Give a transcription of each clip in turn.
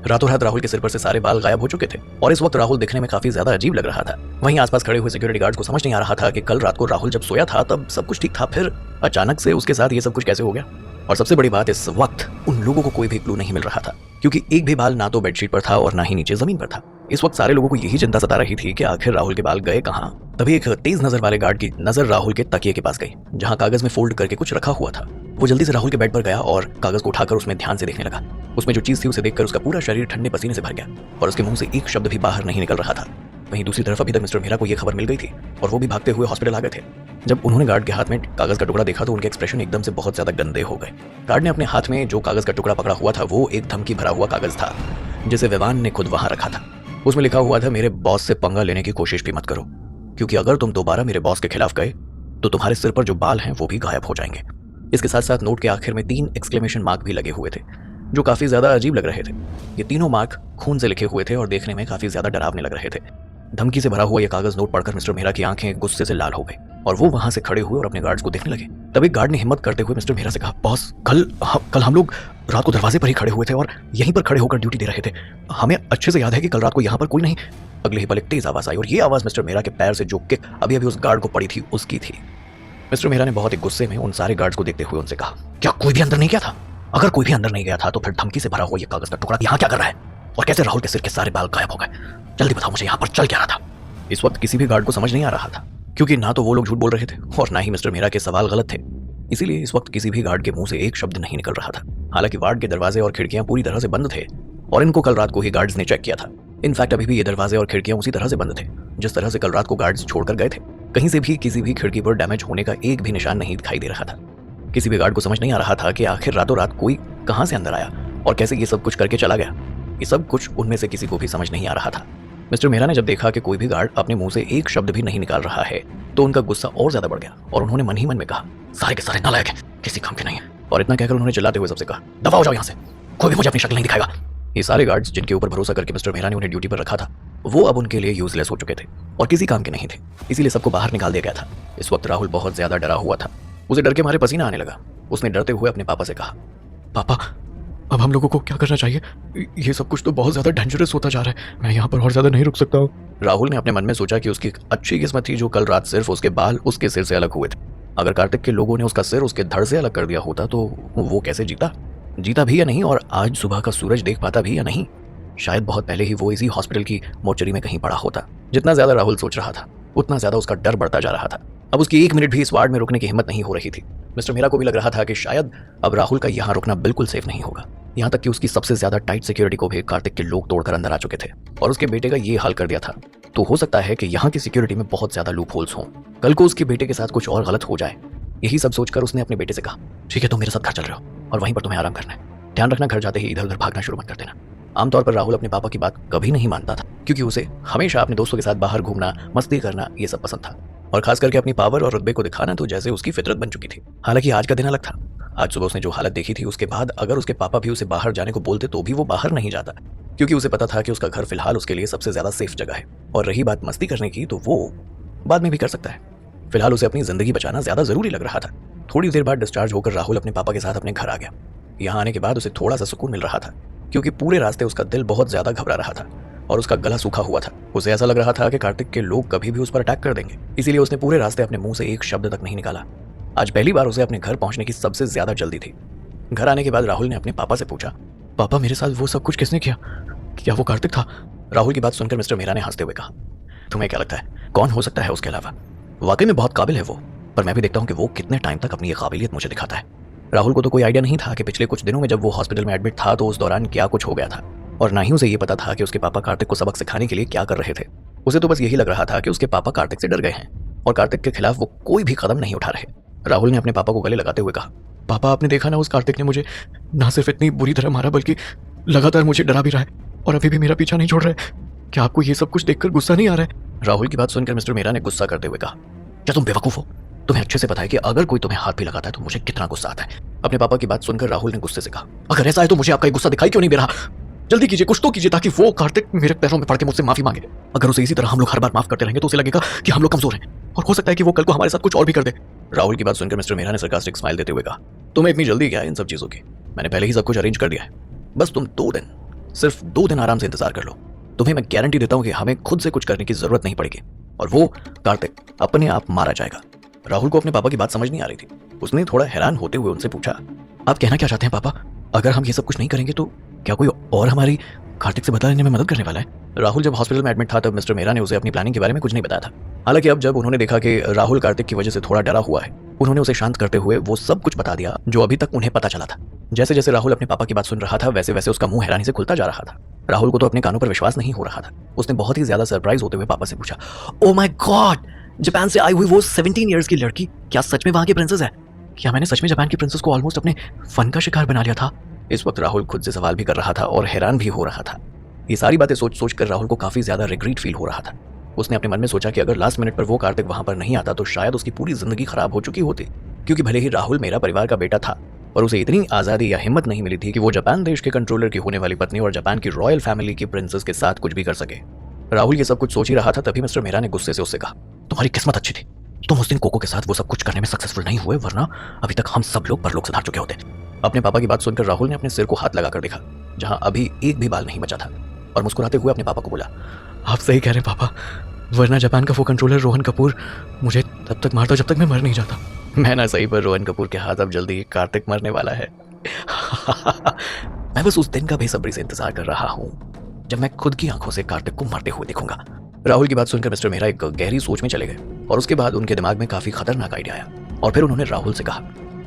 रातों रात राहुल के सिर पर से सारे बाल गायब हो चुके थे और इस वक्त राहुल दिखने में काफी ज्यादा अजीब लग रहा था। वहीं आसपास खड़े हुए सिक्योरिटी गार्ड्स को समझ नहीं आ रहा था कि कल रात को राहुल जब सोया था तब सब कुछ ठीक था, फिर अचानक से उसके साथ ये सब कुछ कैसे हो गया। और सबसे बड़ी बात, इस वक्त उन लोगों को कोई भी क्लू नहीं मिल रहा था, क्योंकि एक भी बाल ना तो बेडशीट पर था और ना ही नीचे जमीन पर था। इस वक्त सारे लोगों को यही चिंता सता रही थी कि आखिर राहुल के बाल गए कहाँ। तभी एक तेज नजर वाले गार्ड की नजर राहुल के तकिए के पास गई, जहाँ कागज में फोल्ड करके कुछ रखा हुआ था। वो जल्दी से राहुल के बेड पर गया और कागज को उठाकर उसमें ध्यान से देखने लगा। उसमें जो चीज थी उसे देखकर उसका पूरा शरीर ठंडे पसीने से भर गया और उसके मुंह से एक शब्द भी बाहर नहीं निकल रहा था। वहीं दूसरी तरफ अभी तक मिस्टर मेहरा को यह खबर मिल गई थी और वो भी भागते हुए हॉस्पिटल आ गए थे। जब उन्होंने गार्ड के हाथ में कागज का टुकड़ा देखा तो उनके एक्सप्रेशन एकदम से बहुत ज्यादा गंदे हो गए। गार्ड ने अपने हाथ में जो कागज का टुकड़ा पकड़ा हुआ था वो एक धमकी भरा हुआ कागज था, जिसे विवान ने खुद वहां रखा था। उसमें लिखा हुआ था, मेरे बॉस से पंगा लेने की कोशिश भी मत करो, क्योंकि अगर तुम दोबारा मेरे बॉस के खिलाफ गए तो तुम्हारे सिर पर जो बाल हैं वो भी गायब हो जाएंगे। इसके साथ साथ नोट के आखिर में 3 एक्सक्लेमेशन मार्क भी लगे हुए थे, जो काफी ज्यादा अजीब लग रहे थे। ये तीनों मार्क खून से लिखे हुए थे और देखने में काफी ज्यादा डरावने लग रहे थे। धमकी से भरा हुआ यह कागज नोट पढ़कर मिस्टर मेहरा की आंखें गुस्से से लाल हो गई और वो वहां से खड़े हुए और अपने गार्ड्स को देखने लगे। तभी गार्ड ने हिम्मत करते हुए मिस्टर मेहरा से कहा, बॉस कल हम लोग रात को दरवाजे पर ही खड़े हुए थे और यहीं पर खड़े होकर ड्यूटी दे रहे थे। हमें अच्छे से याद है कि कल रात को यहाँ पर कोई नहीं। अगले ही पल एक तेज आवाज आई और ये आवाज मिस्टर मेहरा के पैर से जो किक अभी अभी उस गार्ड को पड़ी थी उसकी थी। मिस्टर मेहरा ने बहुत ही गुस्से में उन सारे गार्ड्स को देखते हुए उनसे कहा, क्या कोई भी अंदर नहीं गया था? अगर कोई भी अंदर नहीं गया था तो फिर धमकी से भरा हुआ ये कागज का टुकड़ा यहाँ क्या कर रहा है? और कैसे राहुल के सिर के सारे बाल गायब हो गए? जल्दी बताओ मुझे, यहाँ पर चल क्या रहा था? इस वक्त किसी भी गार्ड को समझ नहीं आ रहा था, क्योंकि ना तो वो लोग झूठ बोल रहे थे और ना ही मिस्टर मेहरा के सवाल गलत थे। इसीलिए इस वक्त किसी भी गार्ड के मुंह से एक शब्द नहीं निकल रहा था। हालांकि वार्ड के दरवाजे और खिड़कियां पूरी तरह से बंद थे और इनको कल रात को ही गार्ड्स ने चेक किया था। इनफैक्ट अभी भी ये दरवाजे और खिड़कियां उसी तरह से बंद थे जिस तरह से कल रात को गार्ड्स छोड़कर गए थे। कहीं से भी किसी भी खिड़की पर डैमेज होने का एक भी निशान नहीं दिखाई दे रहा था। किसी भी गार्ड को समझ नहीं आ रहा था कि आखिर रातों रात कोई कहां से अंदर आया और कैसे ये सब कुछ करके चला गया। ये सब कुछ उनमें से किसी को भी समझ नहीं आ रहा था। मिस्टर मेहरा ने जब देखा कि कोई भी गार्ड अपने मुंह से एक शब्द भी नहीं निकाल रहा है तो उनका गुस्सा और ज्यादा बढ़ गया और उन्होंने मन ही मन में कहा, सारे के सारे नालायक हैं, किसी काम के नहीं है। और इतना कहकर उन्होंने चिल्लाते हुए सबसे कहा, दफा हो जाओ यहाँ से, कोई भी मुझे अपनी शक्ल नहीं दिखाएगा। ये सारे गार्ड्स जिनके ऊपर भरोसा करके मिस्टर मेहरा ने उन्हें ड्यूटी पर रखा था वो अब उनके लिए यूजलेस हो चुके थे और किसी काम के नहीं थे, इसीलिए सबको बाहर निकाल दिया गया था। इस वक्त राहुल बहुत ज्यादा डरा हुआ था। उसे डर के मारे पसीना आने लगा। उसने डरते हुए अपने पापा से कहा, पापा अब हम लोगों को क्या करना चाहिए? ये सब कुछ तो बहुत ज्यादा डेंजरस होता जा रहा है, मैं यहाँ पर और ज्यादा नहीं रुक सकता हूँ। राहुल ने अपने मन में सोचा कि उसकी अच्छी किस्मत थी जो कल रात सिर्फ उसके बाल उसके सिर से अलग हुए थे। अगर कार्तिक के लोगों ने उसका सिर उसके धड़ से अलग कर दिया होता तो वो कैसे जीता भी या नहीं, और आज सुबह का सूरज देख पाता भी या नहीं। शायद बहुत पहले ही वो इसी हॉस्पिटल की मोर्चरी में कहीं पड़ा होता। जितना ज्यादा राहुल सोच रहा था उतना ज्यादा उसका डर बढ़ता जा रहा था। अब उसकी 1 मिनट भी इस वार्ड में रुकने की हिम्मत नहीं हो रही थी। मिस्टर मेहरा को भी लग रहा था कि शायद अब राहुल का यहाँ रुकना बिल्कुल सेफ नहीं होगा। यहाँ तक कि उसकी सबसे ज्यादा टाइट सिक्योरिटी को भी कार्तिक के लोग तोड़कर अंदर आ चुके थे और उसके बेटे का ये हाल कर दिया था। तो हो सकता है कि यहाँ की सिक्योरिटी में बहुत ज्यादा लूप होल्स हों। कल को उसके बेटे के साथ कुछ और गलत हो जाए। यही सब सोचकर उसने अपने बेटे से कहा, ठीक है तुम मेरे साथ घर चल रहे हो और वहीं पर तुम्हें आराम करना है। ध्यान रखना घर जाते ही इधर उधर भागना शुरू मत कर देना। आमतौर पर राहुल अपने पापा की बात कभी नहीं मानता था, क्योंकि उसे हमेशा अपने दोस्तों के साथ बाहर घूमना, मस्ती करना ये सब पसंद था और खास करके अपनी पावर और रुतबे को दिखाना तो जैसे उसकी फितरत बन चुकी थी। हालांकि आज का दिन अलग था। आज सुबह उसने जो हालत देखी थी उसके बाद अगर उसके पापा भी उसे बाहर जाने को बोलते तो भी वो बाहर नहीं जाता, क्योंकि उसे पता था कि उसका घर फिलहाल उसके लिए सबसे ज्यादा सेफ जगह है। और रही बात मस्ती करने की तो वो बाद में भी कर सकता है। फिलहाल उसे अपनी जिंदगी बचाना ज्यादा जरूरी लग रहा था। थोड़ी देर बाद डिस्चार्ज होकर राहुल अपने पापा के साथ अपने घर आ गया। यहाँ आने के बाद उसे थोड़ा सा सुकून मिल रहा था, क्योंकि पूरे रास्ते उसका दिल बहुत ज्यादा घबरा रहा था और उसका गला सूखा हुआ था। उसे ऐसा लग रहा था कि कार्तिक के लोग कभी भी उस पर अटैक कर देंगे, इसीलिए उसने पूरे रास्ते अपने मुंह से एक शब्द तक नहीं निकाला। आज पहली बार उसे अपने घर पहुंचने की सबसे ज्यादा जल्दी थी। घर आने के बाद राहुल ने अपने पापा से पूछा, पापा मेरे साथ वो सब कुछ किसने किया? क्या वो कार्तिक था? राहुल की बात सुनकर मिस्टर मेहरा ने हंसते हुए कहा, तुम्हें क्या लगता है कौन हो सकता है उसके अलावा? वाकई में बहुत काबिल है वो, पर मैं भी देखता हूँ कि वो कितने टाइम तक अपनी ये काबिलियत मुझे दिखाता है। राहुल को तो कोई आइडिया नहीं था कि पिछले कुछ दिनों में जब वो हॉस्पिटल में एडमिट था तो उस दौरान क्या कुछ हो गया था, और ना ही उसे ये पता था कि उसके पापा कार्तिक को सबक सिखाने के लिए क्या कर रहे थे। उसे तो बस यही लग रहा था कि उसके पापा कार्तिक से डर गए हैं और कार्तिक के खिलाफ वो कोई भी कदम नहीं उठा रहे। राहुल ने अपने पापा को गले लगाते हुए कहा, पापा आपने देखा ना, उस कार्तिक ने मुझे ना सिर्फ इतनी बुरी तरह मारा बल्कि लगातार मुझे डरा भी रहा है और अभी भी मेरा पीछा नहीं छोड़ रहा है। क्या आपको ये सब कुछ देखकर गुस्सा नहीं आ रहा है? राहुल की बात सुनकर मिस्टर मेहरा ने गुस्सा करते हुए कहा, क्या तुम बेवकूफ हो? तुम्हें अच्छे से पता है कि अगर कोई तुम्हें हाथ भी लगाता है तो मुझे कितना गुस्सा आता है। अपने पापा की बात सुनकर राहुल ने गुस्से से कहा, अगर ऐसा है तो मुझे आपका गुस्सा दिखाई क्यों नहीं दे रहा? जल्दी कीजिए, कुछ तो कीजिए ताकि वो कार्तिक मेरे पैरों में पड़ के मुझसे माफी मांगे। अगर उसे इसी तरह हम लोग हर बार माफ करते रहेंगे तो उसे लगेगा कि हम लोग कमजोर हैं और हो सकता है कि वो कल को हमारे साथ कुछ और भी कर दे। राहुल की बात सुनकर मिस्टर मेहरा ने सरकास्टिक स्माइल देते हुए कहा, तुम्हें इतनी जल्दी क्या है इन सब चीजों की? मैंने पहले ही सब कुछ अरेंज कर दिया है, बस तुम 2 दिन सिर्फ 2 दिन आराम से इंतजार कर लो, तुम्हें मैं गारंटी देता हूँ कि हमें खुद से कुछ करने की जरूरत नहीं पड़ेगी और वो कार्तिक अपने आप मारा जाएगा। राहुल को अपने पापा की बात समझ नहीं आ रही थी। उसने थोड़ा हैरान होते हुए उनसे पूछा, आप कहना क्या चाहते हैं पापा? अगर हम ये सब कुछ नहीं करेंगे तो क्या कोई और हमारी कार्तिक से बदला लेने में मदद करने वाला है? राहुल जब हॉस्पिटल में एडमिट था तब मिस्टर मेहरा ने उसे अपनी प्लानिंग के बारे में कुछ नहीं बताया था। हालांकि अब जब उन्होंने देखा कि राहुल कार्तिक की वजह से थोड़ा डरा हुआ है, उन्होंने उसे शांत करते हुए वो सब कुछ बता दिया जो अभी तक उन्हें पता चला था। जैसे जैसे राहुल अपने पापा की बात सुन रहा था वैसे वैसे उसका मुंह हैरानी से खुलता जा रहा था। राहुल को तो अपने कानों पर विश्वास नहीं हो रहा था। उसने बहुत ही ज्यादा सरप्राइज होते हुए पापा से पूछा, ओ माय गॉड, जापान से आई हुई वो 17 इयर्स की लड़की क्या सच में वहां की प्रिंसेस है? क्या मैंने सच में जापान की प्रिंसेस को ऑलमोस्ट अपने फन का शिकार बना लिया था? इस वक्त राहुल खुद से सवाल भी कर रहा था और हैरान भी हो रहा था। ये सारी बातें सोच सोच कर राहुल को काफी ज्यादा रिग्रेट फील हो रहा था। उसने अपने मन में सोचा कि अगर लास्ट मिनट पर वो कार्तिक वहां पर नहीं आता तो शायद उसकी पूरी जिंदगी खराब हो चुकी होती, क्योंकि भले ही राहुल मेरा परिवार का बेटा था और उसे इतनी आजादी या हिम्मत नहीं मिली थी कि वो जापान देश के कंट्रोलर की होने वाली पत्नी और जापान की रॉयल फैमिली की प्रिंसेस के साथ कुछ भी कर सके। राहुल ये सब कुछ सोच ही रहा था तभी मिस्टर मेहरा ने गुस्से से उससे कहा, तुम्हारी किस्मत अच्छी थी, तुम उस दिन कोको के साथ वो सब कुछ करने में सक्सेसफुल नहीं हुए, वरना अभी तक हम सब लोग परलोक सुधार चुके होते। अपने पापा की बात सुनकर राहुल ने अपने सिर को हाथ लगाकर देखा जहां अभी एक भी बाल नहीं बचा था और मुस्कुराते हुए अपने पापा को बोला, आप सही कह रहे हैं पापा, वरना जापान का वो कंट्रोलर रोहन कपूर मुझे तब तक मारता जब तक मैं मर नहीं जाता। मैं ना सही पर रोहन कपूर के हाथ अब जल्दी कार्तिक मरने वाला है। मैं बस उस दिन का बेसब्री से इंतजार कर रहा हूँ जब मैं खुद की आंखों से कार्तिक को मरते हुए देखूंगा। राहुल की बात सुनकर मिस्टर मेहरा एक गहरी सोच में चले गए और उसके बाद उनके दिमाग में काफी खतरनाक आइडिया आया और फिर उन्होंने राहुल से कहा,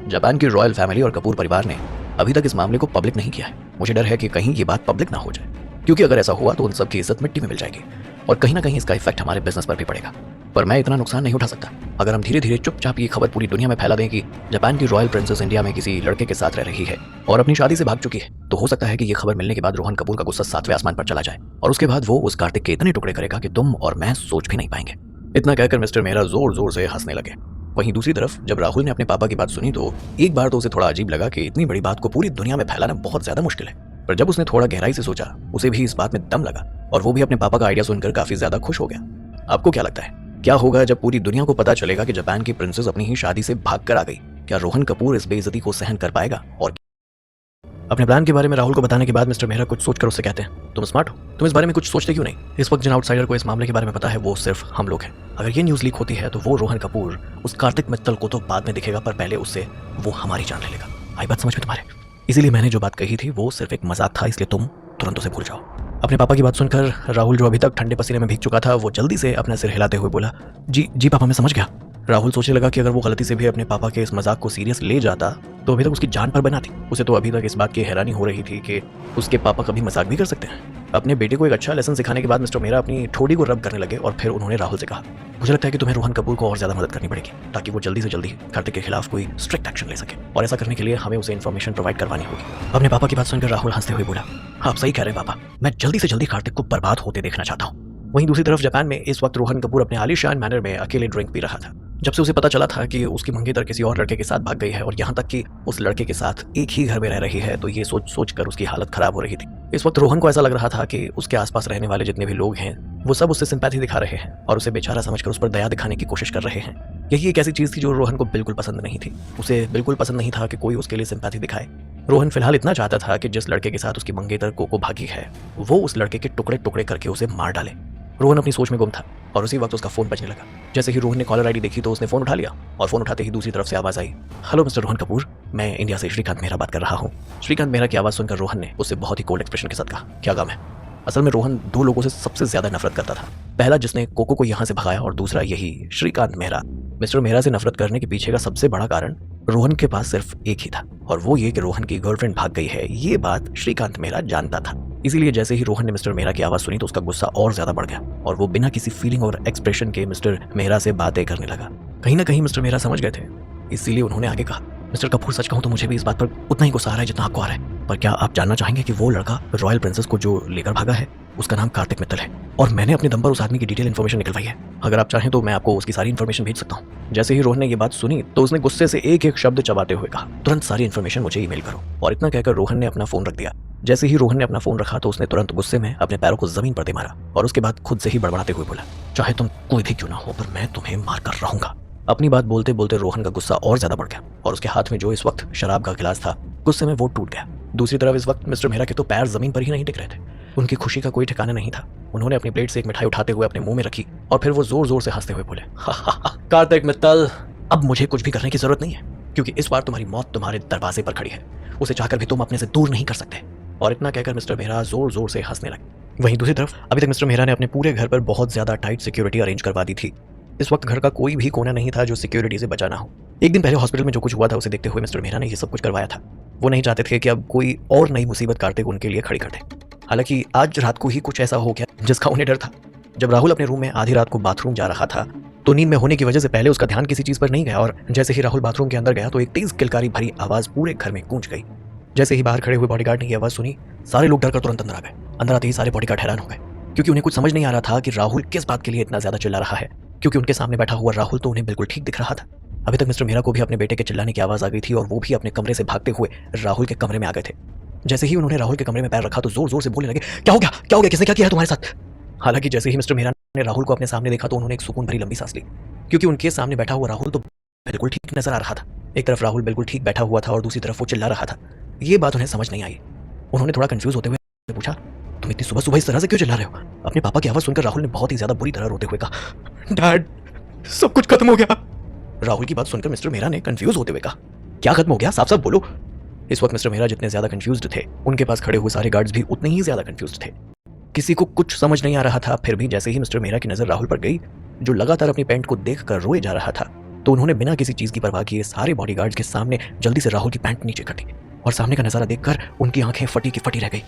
जापान की रॉयल फैमिली और कपूर परिवार ने अभी तक इस मामले को पब्लिक नहीं किया है। मुझे डर है कि कहीं ये बात पब्लिक ना हो जाए, क्योंकि अगर ऐसा हुआ तो उन सब की इज्जत मिट्टी में मिल जाएगी और कहीं ना कहीं इसका इफेक्ट हमारे बिजनेस पर भी पड़ेगा। पर मैं इतना नुकसान नहीं उठा सकता। अगर हम धीरे धीरे चुपचाप ये खबर पूरी दुनिया में फैला दें कि जापान की रॉयल प्रिंसेस इंडिया में किसी लड़के के साथ रह रही है और अपनी शादी से भाग चुकी है, तो हो सकता है कि ये खबर मिलने के बाद रोहन कपूर का गुस्सा 7वें आसमान पर चला जाए और उसके बाद वो उस कार्तिक के इतने टुकड़े करेगा कि तुम और मैं सोच भी नहीं पाएंगे। इतना कहकर मिस्टर मेहरा जोर जोर से हंसने लगे। वहीं दूसरी तरफ जब राहुल ने अपने पापा की बात सुनी तो एक बार तो उसे थोड़ा अजीब लगा कि इतनी बड़ी बात को पूरी दुनिया में फैलाना बहुत ज्यादा मुश्किल है, पर जब उसने थोड़ा गहराई से सोचा उसे भी इस बात में दम लगा और वो भी अपने पापा का आइडिया सुनकर काफी ज्यादा खुश हो गया। आपको क्या लगता है, क्या होगा जब पूरी दुनिया को पता चलेगा कि जापान की प्रिंसेस अपनी ही शादी से भाग कर आ गई? क्या रोहन कपूर इस बेइज्जती को सहन कर पाएगा? और अपने प्लान के बारे में राहुल को बताने के बाद मिस्टर मेहरा कुछ सोचकर उससे कहते हैं, तुम स्मार्ट हो, तुम इस बारे में कुछ सोचते क्यों नहीं? इस वक्त जिन आउटसाइडर को इस मामले के बारे में पता है वो सिर्फ हम लोग हैं। अगर ये न्यूज लीक होती है तो वो रोहन कपूर उस कार्तिक मित्तल को तो बाद में दिखेगा, पर पहले उससे वो हमारी जान ले लेगा। आई बात समझ में तुम्हारे? इसीलिए मैंने जो बात कही थी वो सिर्फ एक मजाक था, इसलिए तुम तुरंत उसे भूल जाओ। अपने पापा की बात सुनकर राहुल, जो अभी तक ठंडे पसीने में भीग चुका था, वो जल्दी से अपना सिर हिलाते हुए बोला, जी जी पापा, मैं समझ गया। राहुल सोचने लगा कि अगर वो गलती से भी अपने पापा के इस मजाक को सीरियस ले जाता तो अभी तक उसकी जान पर बना थी। उसे तो अभी तक इस बात की हैरानी हो रही थी कि उसके पापा कभी मजाक भी कर सकते हैं। अपने बेटे को एक अच्छा लेसन सिखाने के बाद मिस्टर मेहरा अपनी ठोड़ी को रब करने लगे और फिर उन्होंने राहुल से कहा, मुझे लगता है कि तुम्हें रोहन कपूर को और ज्यादा मदद करनी पड़ेगी ताकि वो जल्दी से जल्दी कार्तिक के खिलाफ कोई स्ट्रिक्ट एक्शन ले सके, और ऐसा करने के लिए हमें उसे इन्फॉर्मेशन प्रोवाइड करवानी होगी। अपने पापा की बात सुनकर राहुल हंसते हुए बोला, आप सही कह रहे हैं पापा, मैं जल्दी से जल्दी कार्तिक को बर्बाद होते देखना चाहता हूँ। वहीं दूसरी तरफ जापान में इस वक्त रोहन कपूर अपने आलीशान मैनर में अकेले ड्रिंक पी रहा था। जब से उसे पता चला था कि उसकी मंगेतर किसी और लड़के के साथ भाग गई है और यहाँ तक कि उस लड़के के साथ एक ही घर में रह रही है, तो ये सोच सोच कर उसकी हालत खराब हो रही थी। इस वक्त रोहन को ऐसा लग रहा था कि उसके आसपास रहने वाले जितने भी लोग हैं वो सब उससे सिंपैथी दिखा रहे हैं और उसे बेचारा समझकर उस पर दया दिखाने की कोशिश कर रहे हैं। यही एक ऐसी चीज थी जो रोहन को बिल्कुल पसंद नहीं थी। उसे बिल्कुल पसंद नहीं था कि कोई उसके लिए सिंपैथी दिखाए। रोहन फिलहाल इतना चाहता था कि जिस लड़के के साथ उसकी मंगेतर कोको भागी है वो उस लड़के के टुकड़े टुकड़े करके उसे मार डाले। रोहन अपनी सोच में गुम था और उसी वक्त उसका फोन बजने लगा। जैसे ही रोहन ने कॉलर आईडी देखी तो उसने फोन उठा लिया और फोन उठाते ही दूसरी तरफ से आवाज आई, हेलो मिस्टर रोहन कपूर, मैं इंडिया से श्रीकांत मेहरा बात कर रहा हूँ। श्रीकांत मेहरा की आवाज सुनकर रोहन ने उससे बहुत ही कोल्ड एक्सप्रेशन के साथ कहा, क्या काम है? असल में रोहन दो लोगों से सबसे ज्यादा नफरत करता था, पहला जिसने कोको को यहाँ से भगाया और दूसरा यही श्रीकांत मेहरा। मिस्टर मेहरा से नफरत करने के पीछे का सबसे बड़ा कारण रोहन के पास सिर्फ एक ही था और वो ये कि रोहन की गर्लफ्रेंड भाग गई है। ये बात श्रीकांत मेहरा जानता था। इसीलिए जैसे ही रोहन ने मिस्टर मेहरा की आवाज सुनी तो उसका गुस्सा और ज्यादा बढ़ गया और वो बिना किसी फीलिंग और एक्सप्रेशन के मिस्टर मेहरा से बातें करने लगा। कहीं ना कहीं मिस्टर मेहरा समझ गए थे, इसीलिए उन्होंने आगे कहा, मिस्टर कपूर सच कहूं तो मुझे भी इस बात पर उतना ही गुस्सा आ रहा है जितना आपको आ रहा है, पर क्या आप जानना चाहेंगे कि वो लड़का रॉयल प्रिंसेस को जो लेकर भागा है उसका नाम कार्तिक मित्तल है और मैंने अपने दम पर उस आदमी की डिटेल इन्फॉर्मेशन निकलवाई है। अगर आप चाहें तो मैं आपको उसकी सारी इन्फॉर्मेशन भेज सकता हूँ। जैसे ही रोहन ने ये बात सुनी तो उसने गुस्से से एक एक शब्द चबाते हुए कहा, तुरंत सारी इन्फॉर्मेशन मुझे ईमेल करो। और इतना कहकर रोहन ने अपना फोन रख दिया। जैसे ही रोहन ने अपना फोन रखा तो उसने तुरंत गुस्से में अपने पैरों को जमीन पर दे मारा और उसके बाद खुद से ही बड़बड़ाते हुए बोला, चाहे तुम कोई भी क्यों ना हो पर मैं तुम्हें मार कर रहूंगा। अपनी बात बोलते बोलते रोहन का गुस्सा और ज्यादा बढ़ गया और उसके हाथ में जो इस वक्त शराब का गिलास था गुस्से में वो टूट गया दूसरी तरफ इस वक्त मिस्टर मेहरा के तो पैर जमीन पर ही नहीं टिक रहे थे। उनकी खुशी का कोई ठिकाना नहीं था। उन्होंने अपनी प्लेट से एक मिठाई उठाते हुए अपने मुंह में रखी और फिर वो जोर जोर से हंसते हुए बोले, कार्तिक मित्तल, अब मुझे कुछ भी करने की जरूरत नहीं है, क्योंकि इस बार तुम्हारी मौत तुम्हारे दरवाजे पर खड़ी है। उसे चाहकर भी तुम अपने से दूर नहीं कर सकते। और इतना कहकर मिस्टर मेहरा जोर जोर से हंसने लगे। वहीं दूसरी तरफ अभी तक मिस्टर मेहरा ने अपने पूरे घर पर बहुत ज्यादा टाइट सिक्योरिटी अरेंज करवा दी थी। इस वक्त घर का कोई भी कोना नहीं था जो सिक्योरिटी से बचा ना हो। एक दिन पहले हॉस्पिटल में जो कुछ हुआ था उसे देखते हुए मिस्टर मेहरा ने ये सब कुछ करवाया था। वो नहीं चाहते थे कि अब कोई और नई मुसीबत कार्तिक उनके लिए खड़ी कर दे। हालांकि आज रात को ही कुछ ऐसा हो गया जिसका उन्हें डर था। जब राहुल अपने रूम में आधी रात को बाथरूम जा रहा था तो नींद में होने की वजह से पहले उसका ध्यान किसी चीज पर नहीं गया, और जैसे ही राहुल बाथरूम के अंदर गया तो एक तेज किलकारी भरी आवाज पूरे घर में गूंज गई। जैसे ही बाहर खड़े हुए बॉडीगार्ड ने यह आवाज सुनी, सारे लोग डरकर तुरंत अंदर आ गए। अंदर आते ही सारे बॉडीगार्ड हैरान हो गए, क्योंकि उन्हें कुछ समझ नहीं आ रहा था कि राहुल किस बात के लिए इतना ज्यादा चिल्ला रहा है, क्योंकि उनके सामने बैठा हुआ राहुल तो उन्हें बिल्कुल ठीक दिख रहा था। अभी तक मिस्टर मेहरा को भी अपने बेटे के चिल्लाने की आवाज आ गई थी और वो भी अपने कमरे से भागते हुए राहुल के कमरे में आ गए थे। जैसे ही उन्होंने राहुल के कमरे में पैर रखा तो जोर जोर से बोलने लगे, क्या हो गया, क्या हो गया, किसने क्या किया है तुम्हारे साथ। हालांकि जैसे ही मिस्टर मेहरा ने राहुल को अपने सामने देखा तो उन्होंने एक सुकून भरी लंबी सांस ली, क्योंकि उनके सामने बैठा हुआ राहुल तो बिल्कुल ठीक नजर आ रहा था। एक तरफ राहुल बिल्कुल ठीक बैठा हुआ था और दूसरी तरफ वो चिल्ला रहा था। ये बात उन्हें समझ नहीं आई। उन्होंने थोड़ा कंफ्यूज होते हुए पूछा, तुम इतनी सुबह सुबह इस तरह से क्यों चिल्ला रहे हो। अपने पापा की आवाज सुनकर राहुल ने बहुत ही ज्यादा बुरी तरह रोते हुए कहा, डैड, सब कुछ खत्म हो गया। राहुल की बात सुनकर मिस्टर मेहरा ने कंफ्यूज होते हुए कहा, क्या खत्म हो गया, साफ साफ बोलो। इस वक्त मिस्टर मेहरा जितने ज्यादा कंफ्यूज्ड थे, उनके पास खड़े हुए सारे गार्ड्स भी उतने ही ज्यादा कंफ्यूज्ड थे। किसी को कुछ समझ नहीं आ रहा था। फिर भी जैसे ही मिस्टर मेहरा की नजर राहुल पर गई, जो लगातार अपनी पैंट को देखकर रोए जा रहा था, तो उन्होंने बिना किसी चीज की परवाह किए सारे बॉडीगार्ड्स के सामने जल्दी से राहुल की पैंट नीचे कर दी और सामने का नजारा देखकर उनकी आंखें फटी की फटी रह गई।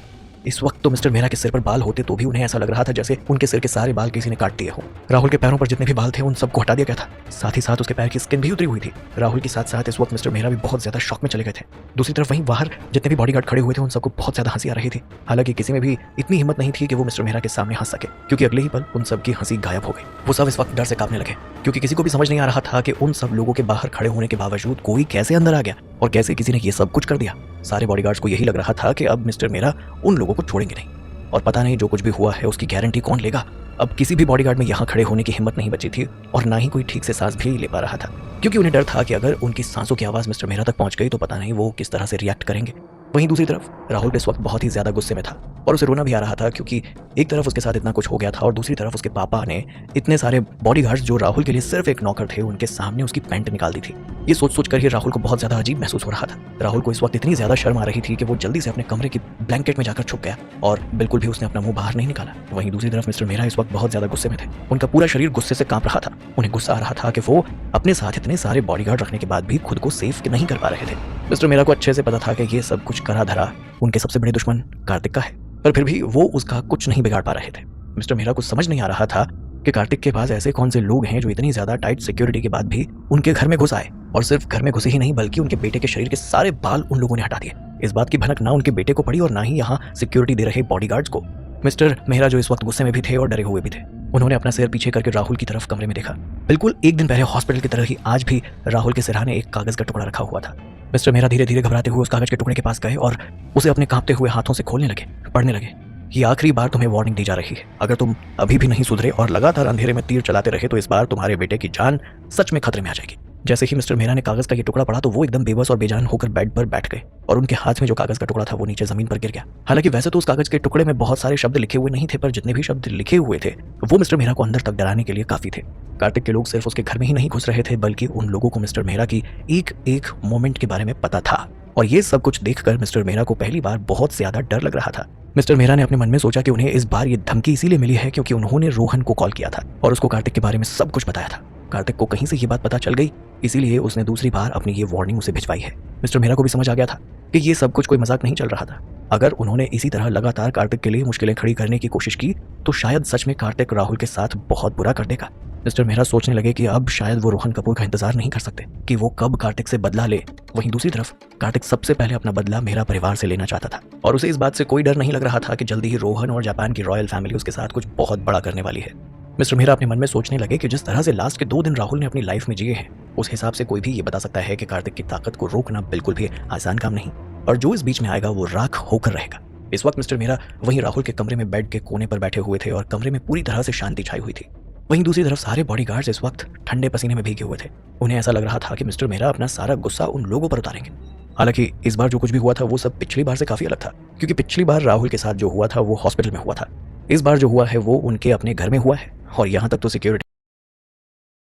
इस वक्त तो मिस्टर मेहरा के सिर पर बाल होते तो भी उन्हें ऐसा लग रहा था जैसे उनके सिर के सारे बाल किसी ने काट दिए हो। राहुल के पैरों पर जितने भी बाल थे उन सबको हटा दिया गया था, साथ ही साथ उसके पैर की स्किन भी उतरी हुई थी। राहुल के साथ साथ इस वक्त मिस्टर मेहरा भी बहुत ज्यादा शॉक में चले गए थे। दूसरी तरफ वहीं बाहर जितने भी बॉडीगार्ड खड़े हुए थे उन सबको बहुत ज्यादा हंसी आ रही थी। हालांकि किसी में भी इतनी हिम्मत नहीं थी कि वो मिस्टर मेहरा के सामने हंस सके, क्योंकि अगले ही पल उन सबकी हंसी गायब हो गई। वो सब इस वक्त डर से कांपने लगे, क्योंकि किसी को भी समझ नहीं आ रहा था कि उन सब लोगों के बाहर खड़े होने के बावजूद कोई कैसे अंदर आ गया और कैसे किसी ने ये सब कुछ कर दिया। सारे बॉडीगार्ड्स को यही लग रहा था कि अब मिस्टर मेहरा उन लोगों को छोड़ेंगे नहीं, और पता नहीं जो कुछ भी हुआ है उसकी गारंटी कौन लेगा। अब किसी भी बॉडीगार्ड में यहाँ खड़े होने की हिम्मत नहीं बची थी और ना ही कोई ठीक से सांस भी ले पा रहा था, क्योंकि उन्हें डर था कि अगर उनकी सांसों की आवाज़ मिस्टर मेहरा तक पहुंच गई तो पता नहीं वो किस तरह से रिएक्ट करेंगे। वहीं दूसरी तरफ राहुल इस वक्त बहुत ही ज्यादा गुस्से में था और उसे रोना भी आ रहा था, क्योंकि एक तरफ उसके साथ इतना कुछ हो गया था और दूसरी तरफ उसके पापा ने इतने सारे बॉडीगार्ड्स जो राहुल के लिए सिर्फ एक नौकर थे उनके सामने उसकी पैंट निकाल दी थी। ये सोच सोच कर ही राहुल को बहुत ज्यादा अजीब महसूस हो रहा था। राहुल को इस वक्त इतनी ज्यादा शर्म आ रही थी कि वो जल्दी से अपने कमरे की ब्लैंकेट में जाकर छुप गया और बिल्कुल भी उसने अपना मुंह बाहर नहीं निकाला। वहीं दूसरी तरफ मिस्टर मेहरा इस वक्त बहुत ज्यादा गुस्से में थे। उनका पूरा शरीर गुस्से से कांप रहा था। उन्हें गुस्सा आ रहा था कि वो अपने साथ इतने सारे बॉडीगार्ड रखने के बाद भी खुद को सेफ नहीं कर पा रहे थे। मिस्टर मेहरा को अच्छे से पता था कि ये सब कुछ करा धरा उनके सबसे बड़े दुश्मन कार्तिक का है, पर फिर भी वो उसका कुछ नहीं बिगाड़ पा रहे थे। मिस्टर मेहरा को समझ नहीं आ रहा था कि कार्तिक के पास ऐसे कौन से लोग हैं जो इतनी ज्यादा टाइट सिक्योरिटी के बाद भी उनके घर में घुस आए, और सिर्फ घर में घुसे ही नहीं बल्कि उनके बेटे के शरीर के सारे बाल उन लोगों ने हटा दिए। इस बात की भनक ना उनके बेटे को पड़ी और ना ही यहाँ सिक्योरिटी दे रहे बॉडीगार्ड्स को। मिस्टर मेहरा जो इस वक्त गुस्से में भी थे और डरे हुए भी थे, उन्होंने अपना सिर पीछे करके राहुल की तरफ कमरे में देखा। बिल्कुल एक दिन पहले हॉस्पिटल की तरह ही आज भी राहुल के सिरहाने एक कागज का टुकड़ा रखा हुआ था। मिस्टर मेहरा धीरे धीरे घबराते हुए उस कागज के टुकड़े के पास गए और उसे अपने कांपते हुए हाथों से खोलने लगे, पढ़ने लगे। ये आखिरी बार तुम्हें वार्निंग दी जा रही है, अगर तुम अभी भी नहीं सुधरे और लगातार अंधेरे में तीर चलाते रहे तो इस बार तुम्हारे बेटे की जान सच में खतरे में आ जाएगी। जैसे ही मिस्टर मेहरा ने कागज का ये टुकड़ा पढ़ा तो वो एकदम बेबस और बेजान होकर बेड पर बैठ गए और उनके हाथ में जो कागज का टुकड़ा था वो नीचे जमीन पर गिर गया। हालांकि वैसे तो उस कागज के टुकड़े में बहुत सारे शब्द लिखे हुए नहीं थे, पर जितने भी शब्द लिखे हुए थे वो मिस्टर मेहरा को अंदर तक डराने के लिए काफी थे। कार्तिक के लोग सिर्फ उसके घर में ही नहीं घुस रहे थे, बल्कि उन लोगों को मिस्टर मेहरा की एक एक मोमेंट के बारे में पता था, और ये सब कुछ देखकर मिस्टर मेहरा को पहली बार बहुत ज्यादा डर लग रहा था। मिस्टर मेहरा ने अपने मन में सोचा कि उन्हें इस बार ये धमकी इसीलिए मिली है क्योंकि उन्होंने रोहन को कॉल किया था और उसको कार्तिक के बारे में सब कुछ बताया था। कार्तिक को कहीं से ये बात पता चल गई, इसीलिए उसने दूसरी बार अपनी ये वार्निंग उसे भिजवाई है। मिस्टर मेहरा को भी समझ आ गया था कि ये सब कुछ कोई मजाक नहीं चल रहा था। अगर उन्होंने इसी तरह लगातार कार्तिक के लिए मुश्किलें खड़ी करने की कोशिश की तो शायद सच में कार्तिक राहुल के साथ बहुत बुरा कर देगा। मिस्टर मेहरा सोचने लगे कि अब शायद वो रोहन कपूर का इंतजार नहीं कर सकते कि वो कब कार्तिक से बदला ले। वहीं दूसरी तरफ कार्तिक सबसे पहले अपना बदला मेहरा परिवार से लेना चाहता था और उसे इस बात से कोई डर नहीं लग रहा था कि जल्दी ही रोहन और जापान की रॉयल फैमिली उसके साथ कुछ बहुत बड़ा करने वाली है। मिस्टर मेहरा अपने मन में सोचने लगे कि जिस तरह से लास्ट के 2 दिन राहुल ने अपनी लाइफ में जिए हैं उस हिसाब से कोई भी ये बता सकता है कि कार्तिक की ताकत को रोकना बिल्कुल भी आसान काम नहीं, और जो इस बीच में आएगा वो राख होकर रहेगा। इस वक्त मिस्टर मेहरा वहीं राहुल के कमरे में बेड के कोने पर बैठे हुए थे और कमरे में पूरी तरह से शांति छाई हुई थी। वहीं दूसरी तरफ सारे बॉडीगार्ड्स इस वक्त ठंडे पसीने में भीगे हुए थे। उन्हें ऐसा लग रहा था कि मिस्टर मेहरा अपना सारा गुस्सा उन लोगों पर उतारेंगे। हालांकि इस बार जो कुछ भी हुआ था वो सब पिछली बार से काफ़ी अलग था, क्योंकि पिछली बार राहुल के साथ जो हुआ था वो हॉस्पिटल में हुआ था। इस बार जो हुआ है वो उनके अपने घर में हुआ है। और यहाँ तक तो सिक्योरिटी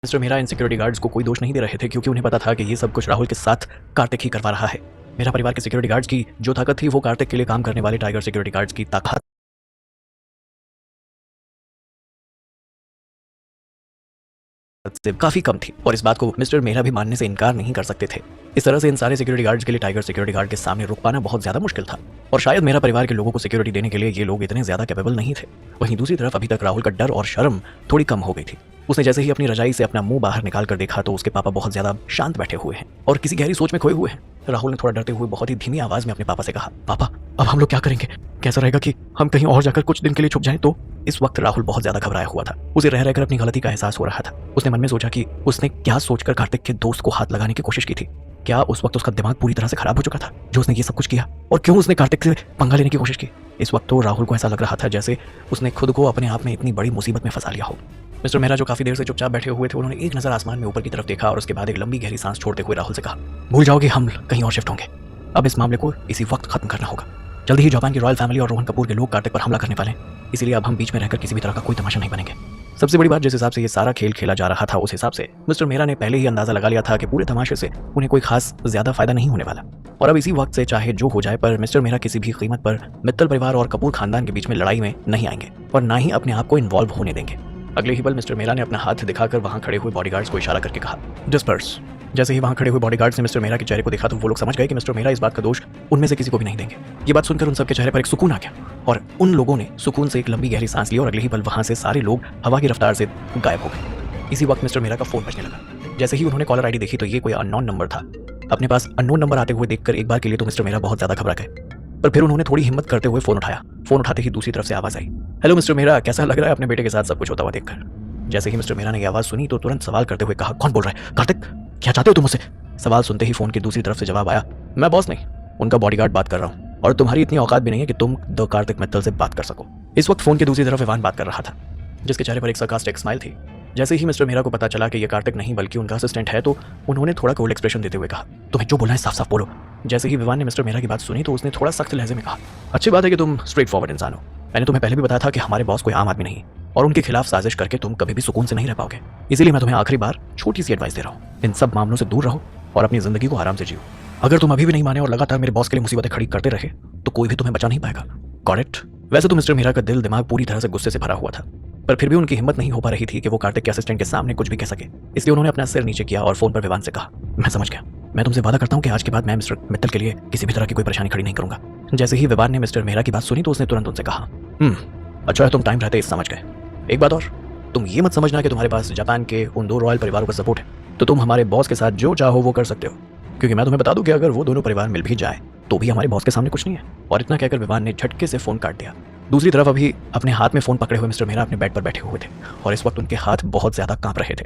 मिस्टर मेहरा इन सिक्योरिटी गार्ड्स को कोई दोष नहीं दे रहे थे, क्योंकि उन्हें पता था कि ये सब कुछ राहुल के साथ कार्तिक ही करवा रहा है। मेरा परिवार के सिक्योरिटी गार्ड्स की जो ताकत थी वो कार्तिक के लिए काम करने वाले टाइगर सिक्योरिटी गार्ड्स की ताकत से काफी कम थी, और इस बात को मिस्टर मेहरा भी मानने से इनकार नहीं कर सकते थे। इस तरह से इन सारे सिक्योरिटी गार्ड्स के लिए टाइगर सिक्योरिटी गार्ड के सामने रुक पाना बहुत ज्यादा मुश्किल था, और शायद मेरा परिवार के लोगों को सिक्योरिटी देने के लिए ये लोग इतने ज्यादा कैपेबल नहीं थे। वहीं दूसरी तरफ अभी तक राहुल का डर और शर्म थोड़ी कम हो गई थी। उसने जैसे ही अपनी रजाई से अपना मुंह बाहर निकाल कर देखा तो उसके पापा बहुत ज्यादा शांत बैठे हुए हैं और किसी गहरी सोच में खोए हुए हैं। राहुल ने थोड़ा डरते हुए बहुत ही धीमी आवाज में अपने पापा से कहा, पापा अब हम लोग क्या करेंगे? कैसा रहेगा कि हम कहीं और जाकर कुछ दिन के लिए छुप जाएं? तो इस वक्त राहुल बहुत ज्यादा घबराया हुआ था। उसे रह रहकर अपनी गलती का एहसास हो रहा था। उसने मन में सोचा कि उसने क्या सोचकर कार्तिक के दोस्त को हाथ लगाने की कोशिश की थी। क्या उस वक्त उसका दिमाग पूरी तरह से खराब हो चुका था जो उसने ये सब कुछ किया? और क्यों उसने कार्तिक से पंगा लेने की कोशिश की? इस वक्त तो राहुल को ऐसा लग रहा था जैसे उसने खुद को अपने आप में इतनी बड़ी मुसीबत में फंसा लिया हो। मिस्टर मेहरा जो काफी देर से चुपचाप बैठे हुए थे, उन्होंने एक नजर आसमान में ऊपर की तरफ देखा और उसके बाद एक लंबी गहरी सांस छोड़ते हुए राहुल से कहा, भूल जाओ कि हम कहीं और शिफ्ट होंगे। अब इस मामले को इसी वक्त खत्म करना होगा। जल्दी ही जापान की रॉयल फैमिली और रोहन कपूर के लोग कार्तिक पर हमला करने वाले हैं, इसीलिए अब हम बीच में रहकर किसी भी तरह का कोई तमाशा नहीं बनेंगे। सबसे बड़ी बात, जिस हिसाब से ये सारा खेल खेला जा रहा था उस हिसाब से मिस्टर मेहरा ने पहले ही अंदाजा लगा लिया था कि पूरे तमाशे से उन्हें कोई खास ज्यादा फायदा नहीं होने वाला, और अब इसी वक्त से चाहे जो हो जाए पर मिस्टर मेहरा किसी भी कीमत पर मित्तल परिवार और कपूर खानदान के बीच में लड़ाई में नहीं आएंगे और ना ही अपने आप को इन्वॉल्व होने देंगे। अगले ही पल मिस्टर मेहरा ने अपना हाथ दिखाकर वहां खड़े हुए बॉडीगार्ड्स को इशारा करके कहा, डिस्पर्स। जैसे ही वहां खड़े हुए बॉडीगार्ड्स ने मिस्टर मेहरा के चेहरे को देखा तो वो लोग समझ गए कि मिस्टर मेहरा इस बात का दोष उनमें से किसी को भी नहीं देंगे। ये बात सुनकर उन सबके चेहरे पर एक सुकून आ गया और उन लोगों ने सुकून से एक लंबी गहरी सांस ली और अगले ही पल वहां से सारे लोग हवा की रफ्तार से गायब हो गए। इसी वक्त मिस्टर मेहरा का फोन बजने लगा। जैसे ही उन्होंने कॉलर आईडी देखी तो ये कोई अननोन नंबर था। अपने पास अननोन नंबर आते हुए देखकर एक बार के लिए तो मिस्टर मेहरा बहुत ज्यादा घबरा गए, पर फिर उन्होंने थोड़ी हिम्मत करते हुए फोन उठाया। फोन उठाते ही दूसरी तरफ से आवाज आई, हेलो मिस्टर मेहरा, कैसा लग रहा है अपने बेटे के साथ सब कुछ होता हुआ देखकर? जैसे ही मिस्टर मेहरा ने ये आवाज सुनी तो तुरंत सवाल करते हुए कहा, कौन बोल रहा है? कार्तिक, क्या चाहते हो तुम मुझसे? सवाल सुनते ही फोन की दूसरी तरफ से जवाब आया, मैं बॉस नहीं, उनका बॉडीगार्ड बात कर रहा हूँ, और तुम्हारी इतनी औकात भी नहीं है कि तुम द कार्तिक मित्तल से बात कर सको। इस वक्त फोन की दूसरी तरफ इवान बात कर रहा था, जिसके चेहरे पर एक सरकास्टिक स्माइल थी। जैसे ही मिस्टर मेहरा को पता चला कि ये कार्तिक नहीं बल्कि उनका असिस्टेंट है तो उन्होंने थोड़ा कोल्ड एक्सप्रेशन देते हुए कहा, तुम्हें जो बोलना है साफ साफ बोलो। जैसे ही विवान ने मिस्टर मेहरा की बात सुनी तो उसने थोड़ा सख्त लहजे में कहा, अच्छी बात है कि तुम स्ट्रेट फॉरवर्ड इंसान हो। मैंने तुम्हें पहले भी बताया था कि हमारे बॉस कोई आम आदमी नहीं और उनके खिलाफ साजिश करके तुम कभी भी सुकून से नहीं रह पाओगे। इसीलिए मैं तुम्हें आखिरी बार छोटी सी एडवाइस दे रहा हूँ, इन सब मामलों से दूर रहो और अपनी जिंदगी को आराम से जियो। अगर तुम अभी भी नहीं माने और लगातार मेरे बॉस के लिए मुसीबतें खड़ी करते रहे तो कोई भी तुम्हें बचा नहीं पाएगा। Got it? वैसे तो मिस्टर मेहरा का दिल दिमाग पूरी तरह से गुस्से से भरा हुआ था, पर फिर भी उनकी हिम्मत नहीं हो पा रही थी कि वो कार्तिक के असिस्टेंट के सामने कुछ भी कह सके। इसलिए उन्होंने अपना सिर नीचे किया और फोन पर विवान से कहा, मैं समझ गया, मैं तुमसे वादा करता हूँ कि आज के बाद मैं मिस्टर मित्तल के लिए किसी भी तरह की कोई परेशानी खड़ी नहीं करूंगा। जैसे ही विवान ने मिस्टर मेहरा की बात सुनी तो उसने तुरंत उनसे कहा, अच्छा है तुम टाइम रहते समझ गए। एक बात और, तुम ये मत समझना कि तुम्हारे पास जापान के उन 2 रॉयल परिवारों का सपोर्ट है तो तुम हमारे बॉस के साथ जो चाहो वो कर सकते हो, क्योंकि मैं तुम्हें बता दूं कि अगर वो दोनों परिवार मिल भी जाए तो भी हमारे बॉस के सामने कुछ नहीं है। और इतना कहकर विवान ने झटके से फोन काट दिया। दूसरी तरफ अभी अपने हाथ में फोन पकड़े हुए मिस्टर मेहरा अपने बेड पर बैठे हुए थे और इस वक्त उनके हाथ बहुत ज्यादा कांप रहे थे।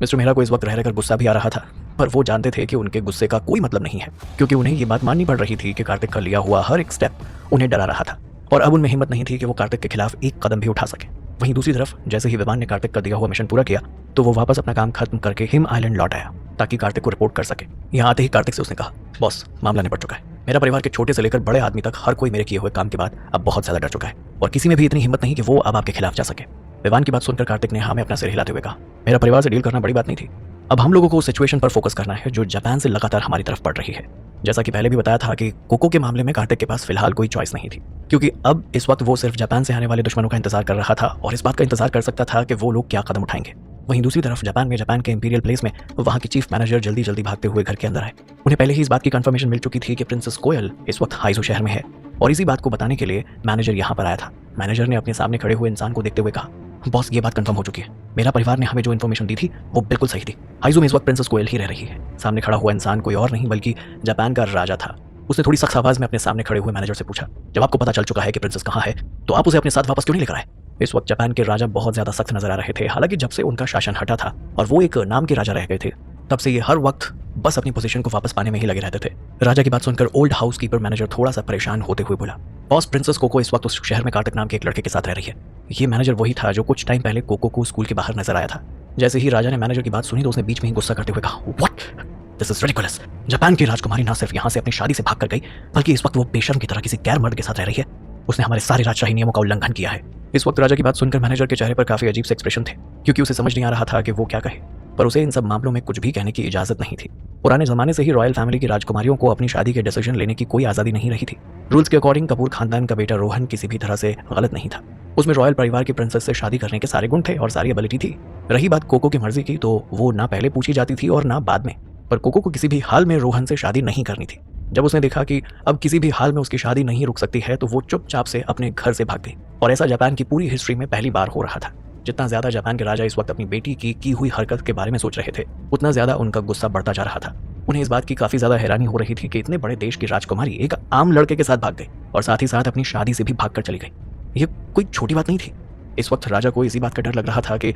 मिस्टर मेहरा को इस वक्त रह रहकर गुस्सा भी आ रहा था, पर वो जानते थे कि उनके गुस्से का कोई मतलब नहीं है, क्योंकि उन्हें ये बात माननी पड़ रही थी कि कार्तिक का लिया हुआ हर एक स्टेप उन्हें डरा रहा था और अब उनमें हिम्मत नहीं थी कि वो कार्तिक के खिलाफ एक कदम भी उठा सके। वहीं दूसरी तरफ जैसे ही विवान ने कार्तिक का दिया हुआ मिशन पूरा किया तो वो वापस अपना काम खत्म करके हिम आइलैंड लौट आया ताकि कार्तिक को रिपोर्ट कर सके। यहाँ आते ही कार्तिक से उसने कहा, बॉस मामला निपट चुका है। मेरा परिवार के छोटे से लेकर बड़े आदमी तक हर कोई मेरे किए हुए काम के बाद अब बहुत ज्यादा डर चुका है और किसी में भी इतनी हिम्मत नहीं कि वो अब आपके खिलाफ जा सके। विवान की बात सुनकर कार्तिक ने हाँ में अपना सिर हिलाते हुए कहा, मेरा परिवार से डील करना बड़ी बात नहीं थी, अब हम लोगों को उस सिचुएशन पर फोकस करना है जो जापान से लगातार हमारी तरफ बढ़ रही है। जैसा कि पहले भी बताया था कि कोको के मामले में कार्तिक के पास फिलहाल कोई चॉइस नहीं थी, क्योंकि अब इस वक्त वो सिर्फ जापान से आने वाले दुश्मनों का इंतजार कर रहा था और इस बात का इंतजार कर सकता था कि वो लोग क्या कदम उठाएंगे। वहीं दूसरी तरफ जापान में जापान के इंपीरियल प्लेस में वहाँ की चीफ मैनेजर जल्दी जल्दी भागते हुए घर के अंदर आए। उन्हें पहले ही इस बात की कंफर्मेशन मिल चुकी थी कि प्रिंसेस कोयल इस वक्त हाइजो शहर में है और इसी बात को बताने के लिए मैनेजर यहाँ पर आया था। मैनेजर ने अपने सामने खड़े हुए इंसान को देखते हुए कहा, बॉस ये बात कंफर्म हो चुकी है, मेरा परिवार ने हमें जो इन्फॉर्मेशन दी थी वो बिल्कुल सही थी। हाइजो में इस वक्त प्रिंसेस कोयल ही रह रही है। सामने खड़ा हुआ इंसान कोई और नहीं बल्कि जापान का राजा था। उसने थोड़ी सख्त आवाज में अपने सामने खड़े हुए मैनेजर से पूछा, जब आपको पता चल चुका है कि प्रिंसेस कहाँ है तो आप उसे अपने साथ वापस क्यों नहीं लेकर आए? इस वक्त जापान के राजा बहुत ज्यादा सख्त नजर आ रहे थे। हालांकि जब से उनका शासन हटा था और वो एक नाम के राजा रह गए थे तब से ये हर वक्त बस अपनी पोजीशन को वापस पाने में ही लगे रहते थे। राजा की बात सुनकर ओल्ड हाउस कीपर मैनेजर थोड़ा सा परेशान होते हुए बोला, बॉस प्रिंसेस कोको इस वक्त उस शहर में कार्तिक नाम के एक लड़के के साथ रह रही है। ये मैनेजर वही था जो कुछ टाइम पहले कोको को स्कूल के बाहर नजर आया था। जैसे ही राजा ने मैनेजर की बात सुनी तो उसने बीच में ही गुस्सा करते हुए कहा, what? This is ridiculous. Japan की राजकुमारी ना सिर्फ यहाँ से अपनी शादी से भाग कर गई, बल्कि इस वक्त वो बेशर्म की तरह किसी गैर मर्द के साथ रह रही है। उसने हमारे सारे राजशाही नियमों का उल्लंघन किया है। इस वक्त राजा की बात सुनकर मैनेजर के चेहरे पर काफी अजीब से एक्सप्रेशन थे, क्योंकि उसे समझ नहीं आ रहा था कि वो क्या कहे, पर उसे इन सब मामलों में कुछ भी कहने की इजाजत नहीं थी। पुराने जमाने से ही रॉयल फैमिली की राजकुमारियों को अपनी शादी के डिसीजन लेने की कोई आजादी नहीं रही थी। रूल्स के अकॉर्डिंग कपूर खानदान का बेटा रोहन किसी भी तरह से गलत नहीं था। उसमें रॉयल परिवार की प्रिंसेस से शादी करने के सारे गुण थे और सारी एबिलिटी थी। रही बात कोको की मर्जी की, तो वो ना पहले पूछी जाती थी और ना बाद में, पर कोको को किसी भी हाल में रोहन से शादी नहीं करनी थी। जब उसने देखा कि अब किसी भी हाल में उसकी शादी नहीं रुक सकती है, तो वो चुपचाप से अपने घर से भाग गई। और ऐसा जापान की पूरी हिस्ट्री में पहली बार हो रहा था। जितना ज्यादा जापान के राजा इस वक्त अपनी बेटी की हुई हरकत के बारे में सोच रहे थे, उतना ज्यादा उनका गुस्सा बढ़ता जा रहा था। उन्हें इस बात की काफी ज्यादा हैरानी हो रही थी कि इतने बड़े देश की राजकुमारी एक आम लड़के के साथ भाग गई और साथ ही साथ अपनी शादी से भी भागकर चली गई। ये कोई छोटी बात नहीं थी। इस वक्त राजा को इसी बात का डर लग रहा था कि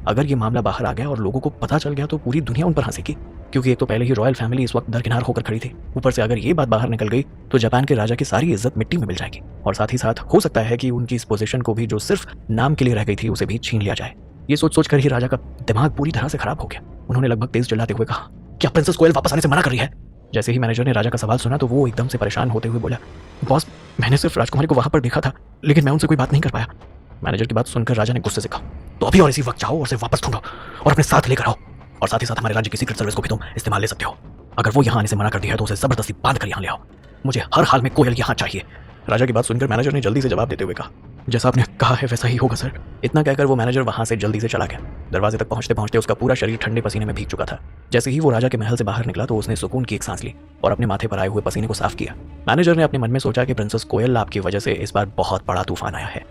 अगर ये मामला बाहर आ गया और लोगों को पता चल गया तो पूरी दुनिया उन पर हंसेगी, क्योंकि एक तो पहले ही रॉयल फैमिली इस वक्त दरकिनार होकर खड़ी थी। ऊपर से अगर ये बात बाहर निकल गई तो जापान के राजा की सारी इज्जत मिट्टी में मिल जाएगी, और साथ ही साथ हो सकता है कि उनकी इस पोजीशन को भी जो सिर्फ नाम के लिए रह गई थी उसे भी छीन लिया जाए। ये सोच कर ही राजा का दिमाग पूरी तरह से खराब हो गया। उन्होंने लगभग तेज चिल्लाते हुए कहा, क्या प्रिंसेस कोयल वापस आने से मना कर रही है? जैसे ही मैनेजर ने राजा का सवाल सुना तो वो एकदम से परेशान होते हुए बोला, बॉस, मैंने सिर्फ राजकुमारी को वहां पर देखा था, लेकिन मैं उनसे कोई बात नहीं कर पाया। मैनेजर की बात सुनकर राजा ने गुस्से से कहा, तो अभी और इसी वक्त जाओ और उसे वापस ढूंढो और अपने साथ लेकर आओ, और साथ ही साथ हमारे राज्य की सीक्रेट सर्विस को भी तुम इस्तेमाल ले सकते हो। अगर वो यहाँ आने से मना कर दिया है तो उसे जबरदस्ती बांध कर यहाँ ले आओ। मुझे हर हाल में कोयल यहाँ चाहिए। राजा की बात सुनकर मैनेजर ने जल्दी से जवाब देते हुए कहा, जैसा आपने कहा है वैसा ही होगा सर। इतना कहकर वो मैनेजर वहां से जल्दी से चला गया। दरवाजे तक पहुंचते पहुंचते उसका पूरा शरीर ठंडे पसीने में भीग चुका था। जैसे ही वो राजा के महल से बाहर निकला तो उसने सुकून की एक सांस ली और अपने माथे पर आए हुए पसीने को साफ किया। मैनेजर ने अपने मन में सोचा कि प्रिंसेस कोयल आपकी वजह से इस बार बहुत बड़ा तूफान आया है।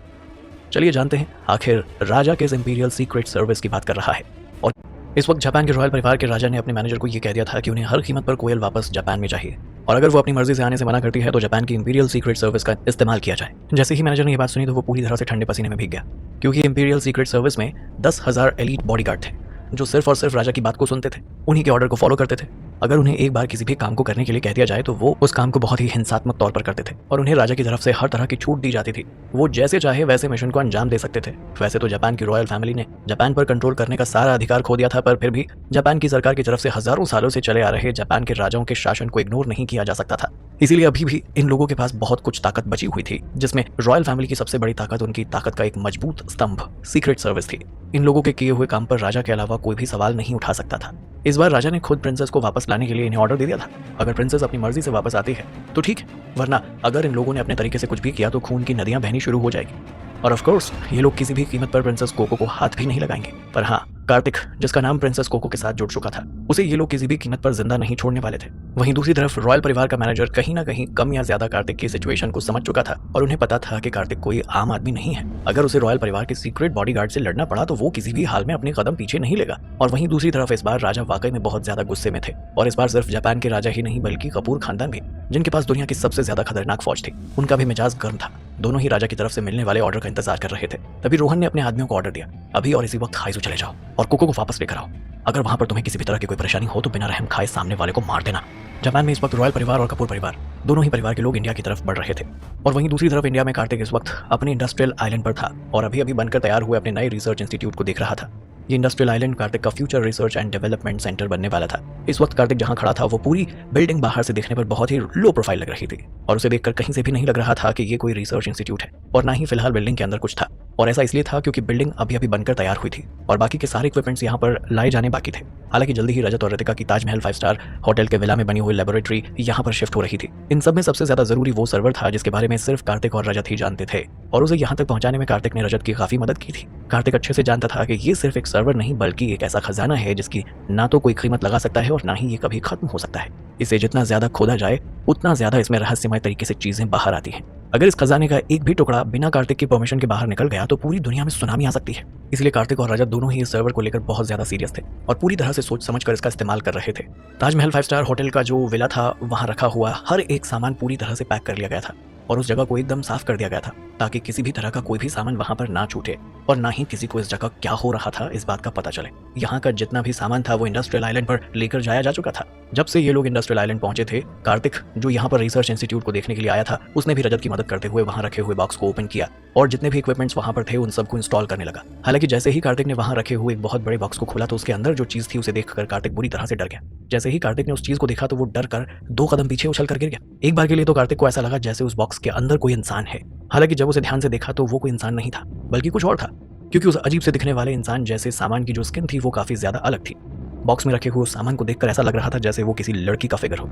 चलिए जानते हैं आखिर राजा किस इंपीरियल सीक्रेट सर्विस की बात कर रहा है। और इस वक्त जापान के रॉयल परिवार के राजा ने अपने मैनेजर को यह कह दिया था कि उन्हें हर कीमत पर कोयल वापस जापान में चाहिए, और अगर वो अपनी मर्जी से आने से मना करती है तो जापान की इंपीरियल सीक्रेट सर्विस का इस्तेमाल किया जाए। जैसे ही मैनेजर ने यह बात सुनी तो वो पूरी तरह से ठंडे पसीने में भीग गया, क्योंकि इंपीरियल सीक्रेट सर्विस में 10,000 एलीट बॉडीगार्ड थे जो सिर्फ और सिर्फ राजा की बात को सुनते थे, उन्हीं के ऑर्डर को फॉलो करते थे। अगर उन्हें एक बार किसी भी काम को करने के लिए कह दिया जाए तो वो उस काम को बहुत ही हिंसात्मक तौर पर करते थे, और उन्हें राजा की तरफ से हर तरह की छूट दी जाती थी। वो जैसे चाहे वैसे मिशन को अंजाम दे सकते थे। वैसे तो जापान की रॉयल फैमिली ने जापान पर कंट्रोल करने का सारा अधिकार खो दिया था, पर फिर भी जापान की सरकार की तरफ से हजारों सालों से चले आ रहे जापान के राजाओं के शासन को इग्नोर नहीं किया जा सकता था। इसीलिए अभी भी इन लोगों के पास बहुत कुछ ताकत बची हुई थी, जिसमें रॉयल फैमिली की सबसे बड़ी ताकत उनकी ताकत का एक मजबूत स्तंभ सीक्रेट सर्विस थी। इन लोगों के किए हुए काम पर राजा के अलावा कोई भी सवाल नहीं उठा सकता था। इस बार राजा ने खुद प्रिंसेस को वापस लाने के लिए इन्हें ऑर्डर दे दिया था। अगर प्रिंसेस अपनी मर्जी से वापस आती है तो ठीक है, वरना अगर इन लोगों ने अपने तरीके से कुछ भी किया तो खून की नदियां बहनी शुरू हो जाएगी। और ऑफ कोर्स ये लोग किसी भी कीमत पर प्रिंसेस कोको को हाथ भी नहीं लगाएंगे। पर हाँ, कार्तिक, जिसका नाम प्रिंसेस कोको के साथ जुड़ चुका था, उसे ये लोग किसी भी कीमत पर जिंदा नहीं छोड़ने वाले थे। वहीं दूसरी तरफ रॉयल परिवार का मैनेजर कहीं ना कहीं कम या ज्यादा कार्तिक की सिचुएशन को समझ चुका था, और उन्हें पता था कि कार्तिक कोई आम आदमी नहीं है। अगर उसे रॉयल परिवार के सीक्रेट बॉडीगार्ड से लड़ना पड़ा तो वो किसी भी हाल में अपने कदम पीछे नहीं लेगा। और वहीं दूसरी तरफ इस बार राजा वाकई में बहुत ज्यादा गुस्से में थे, और इस बार सिर्फ जापान के राजा ही नहीं बल्कि कपूर खानदान भी, जिनके पास दुनिया की सबसे ज्यादा खतरनाक फौज थी, उनका भी मिजाज गर्म था। दोनों ही राजा की तरफ से मिलने वाले ऑर्डर का इंतजार कर रहे थे। तभी रोहन ने अपने आदमियों को ऑर्डर दिया, अभी और इसी वक्त हाइजू चले जाओ और कोको को वापस लेकर आओ। अगर वहां पर तुम्हें किसी भी तरह की कोई परेशानी हो तो बिना रहम खाए सामने वाले को मार देना। जापान में इस वक्त रॉयल परिवार और कपूर परिवार दोनों ही परिवार के लोग इंडिया की तरफ बढ़ रहे थे, और वहीं दूसरी तरफ इंडिया में कार्तिक इस वक्त अपने इंडस्ट्रियल आइलैंड पर था और अभी अभी बनकर तैयार हुए अपने नए रिसर्च इंस्टीट्यूट को देख रहा था। ये इंडस्ट्रियल आइलैंड कार्तिक का future research and development centre बनने वाला था। इस वक्त कार्तिक जहां खड़ा था वो पूरी बिल्डिंग बाहर से देखने पर बहुत ही लो प्रोफाइल लग रही थी, और उसे देखकर कहीं से भी नहीं लग रहा था कि ये कोई रिसर्च इंस्टीट्यूट है, और ना ही फिलहाल बिल्डिंग के अंदर कुछ था। और ऐसा इसलिए था क्योंकि बिल्डिंग अभी अभी बनकर तैयार हुई थी और बाकी के सारे इक्विपमेंट्स यहाँ पर लाए जाने बाकी थे। हालांकि जल्दी ही रजत और रितिका की ताजमहल 5 स्टार होटल के विला में बनी हुई लेबोरेटरी यहाँ पर शिफ्ट हो रही थी। इन सब में सबसे ज्यादा जरूरी वो सर्वर था जिसके बारे में सिर्फ कार्तिक और रजत ही जानते थे, और उसे यहाँ तक पहुंचाने में कार्तिक ने रजत की काफी मदद की थी। कार्तिक अच्छे से जानता था कि ये सिर्फ एक सर्वर नहीं बल्कि एक ऐसा खजाना है जिसकी ना तो कोई कीमत लगा सकता है और ना ही ये कभी खत्म हो सकता है। इसे जितना ज्यादा खोदा जाए उतना ज्यादा इसमें रहस्यमय तरीके से चीजें बाहर आती हैं। अगर इस खजाने का एक भी टुकड़ा बिना कार्तिक की परमिशन के बाहर निकल गया तो पूरी दुनिया में सुनामी आ सकती है। इसलिए कार्तिक और रजत दोनों ही इस सर्वर को लेकर बहुत ज्यादा सीरियस थे और पूरी तरह से सोच समझकर इसका इस्तेमाल कर रहे थे। ताजमहल 5 स्टार होटल का जो विला था वहां रखा हुआ हर एक सामान पूरी तरह से पैक कर लिया गया था और उस जगह को एकदम साफ कर दिया गया था ताकि किसी भी तरह का कोई भी सामान वहां पर ना छूटे और ना ही किसी को इस जगह क्या हो रहा था इस बात का पता चले। यहाँ का जितना भी सामान था वो इंडस्ट्रियल आइलैंड पर लेकर जाया जा चुका था जब से ये लोग इंडस्ट्रियल आइलैंड पहुंचे थे, कार्तिक जो यहाँ पर रिसर्च इंस्टीट्यूट को देखने के लिए आया था, उसने भी रजत की मदद करते हुए वहाँ रखे हुए बॉक्स को ओपन किया और जितने भी इक्विपमेंट्स वहाँ पर थे उन सबको इंस्टॉल करने लगा। हालांकि जैसे ही कार्तिक ने वहाँ रखे हुए एक बहुत बड़े बॉक्स को खोला तो उसके अंदर जो चीज थी उसे देखकर कार्तिक बुरी तरह से डर गया। जैसे ही कार्तिक ने उस चीज को देखा तो वो डर कर 2 कदम पीछे उछल कर गिर गया। एक बार के लिए तो कार्तिक को ऐसा लगा जैसे उस बॉक्स के अंदर कोई इंसान है। हालांकि जब उसे ध्यान से देखा तो वो कोई इंसान नहीं था बल्कि कुछ और था, क्योंकि उस अजीब से दिखने वाले इंसान जैसे सामान की जो स्किन थी वो काफी ज्यादा अलग थी। बॉक्स में रखे हुए उस सामान को देखकर ऐसा लग रहा था जैसे वो किसी लड़की का फिगर हो,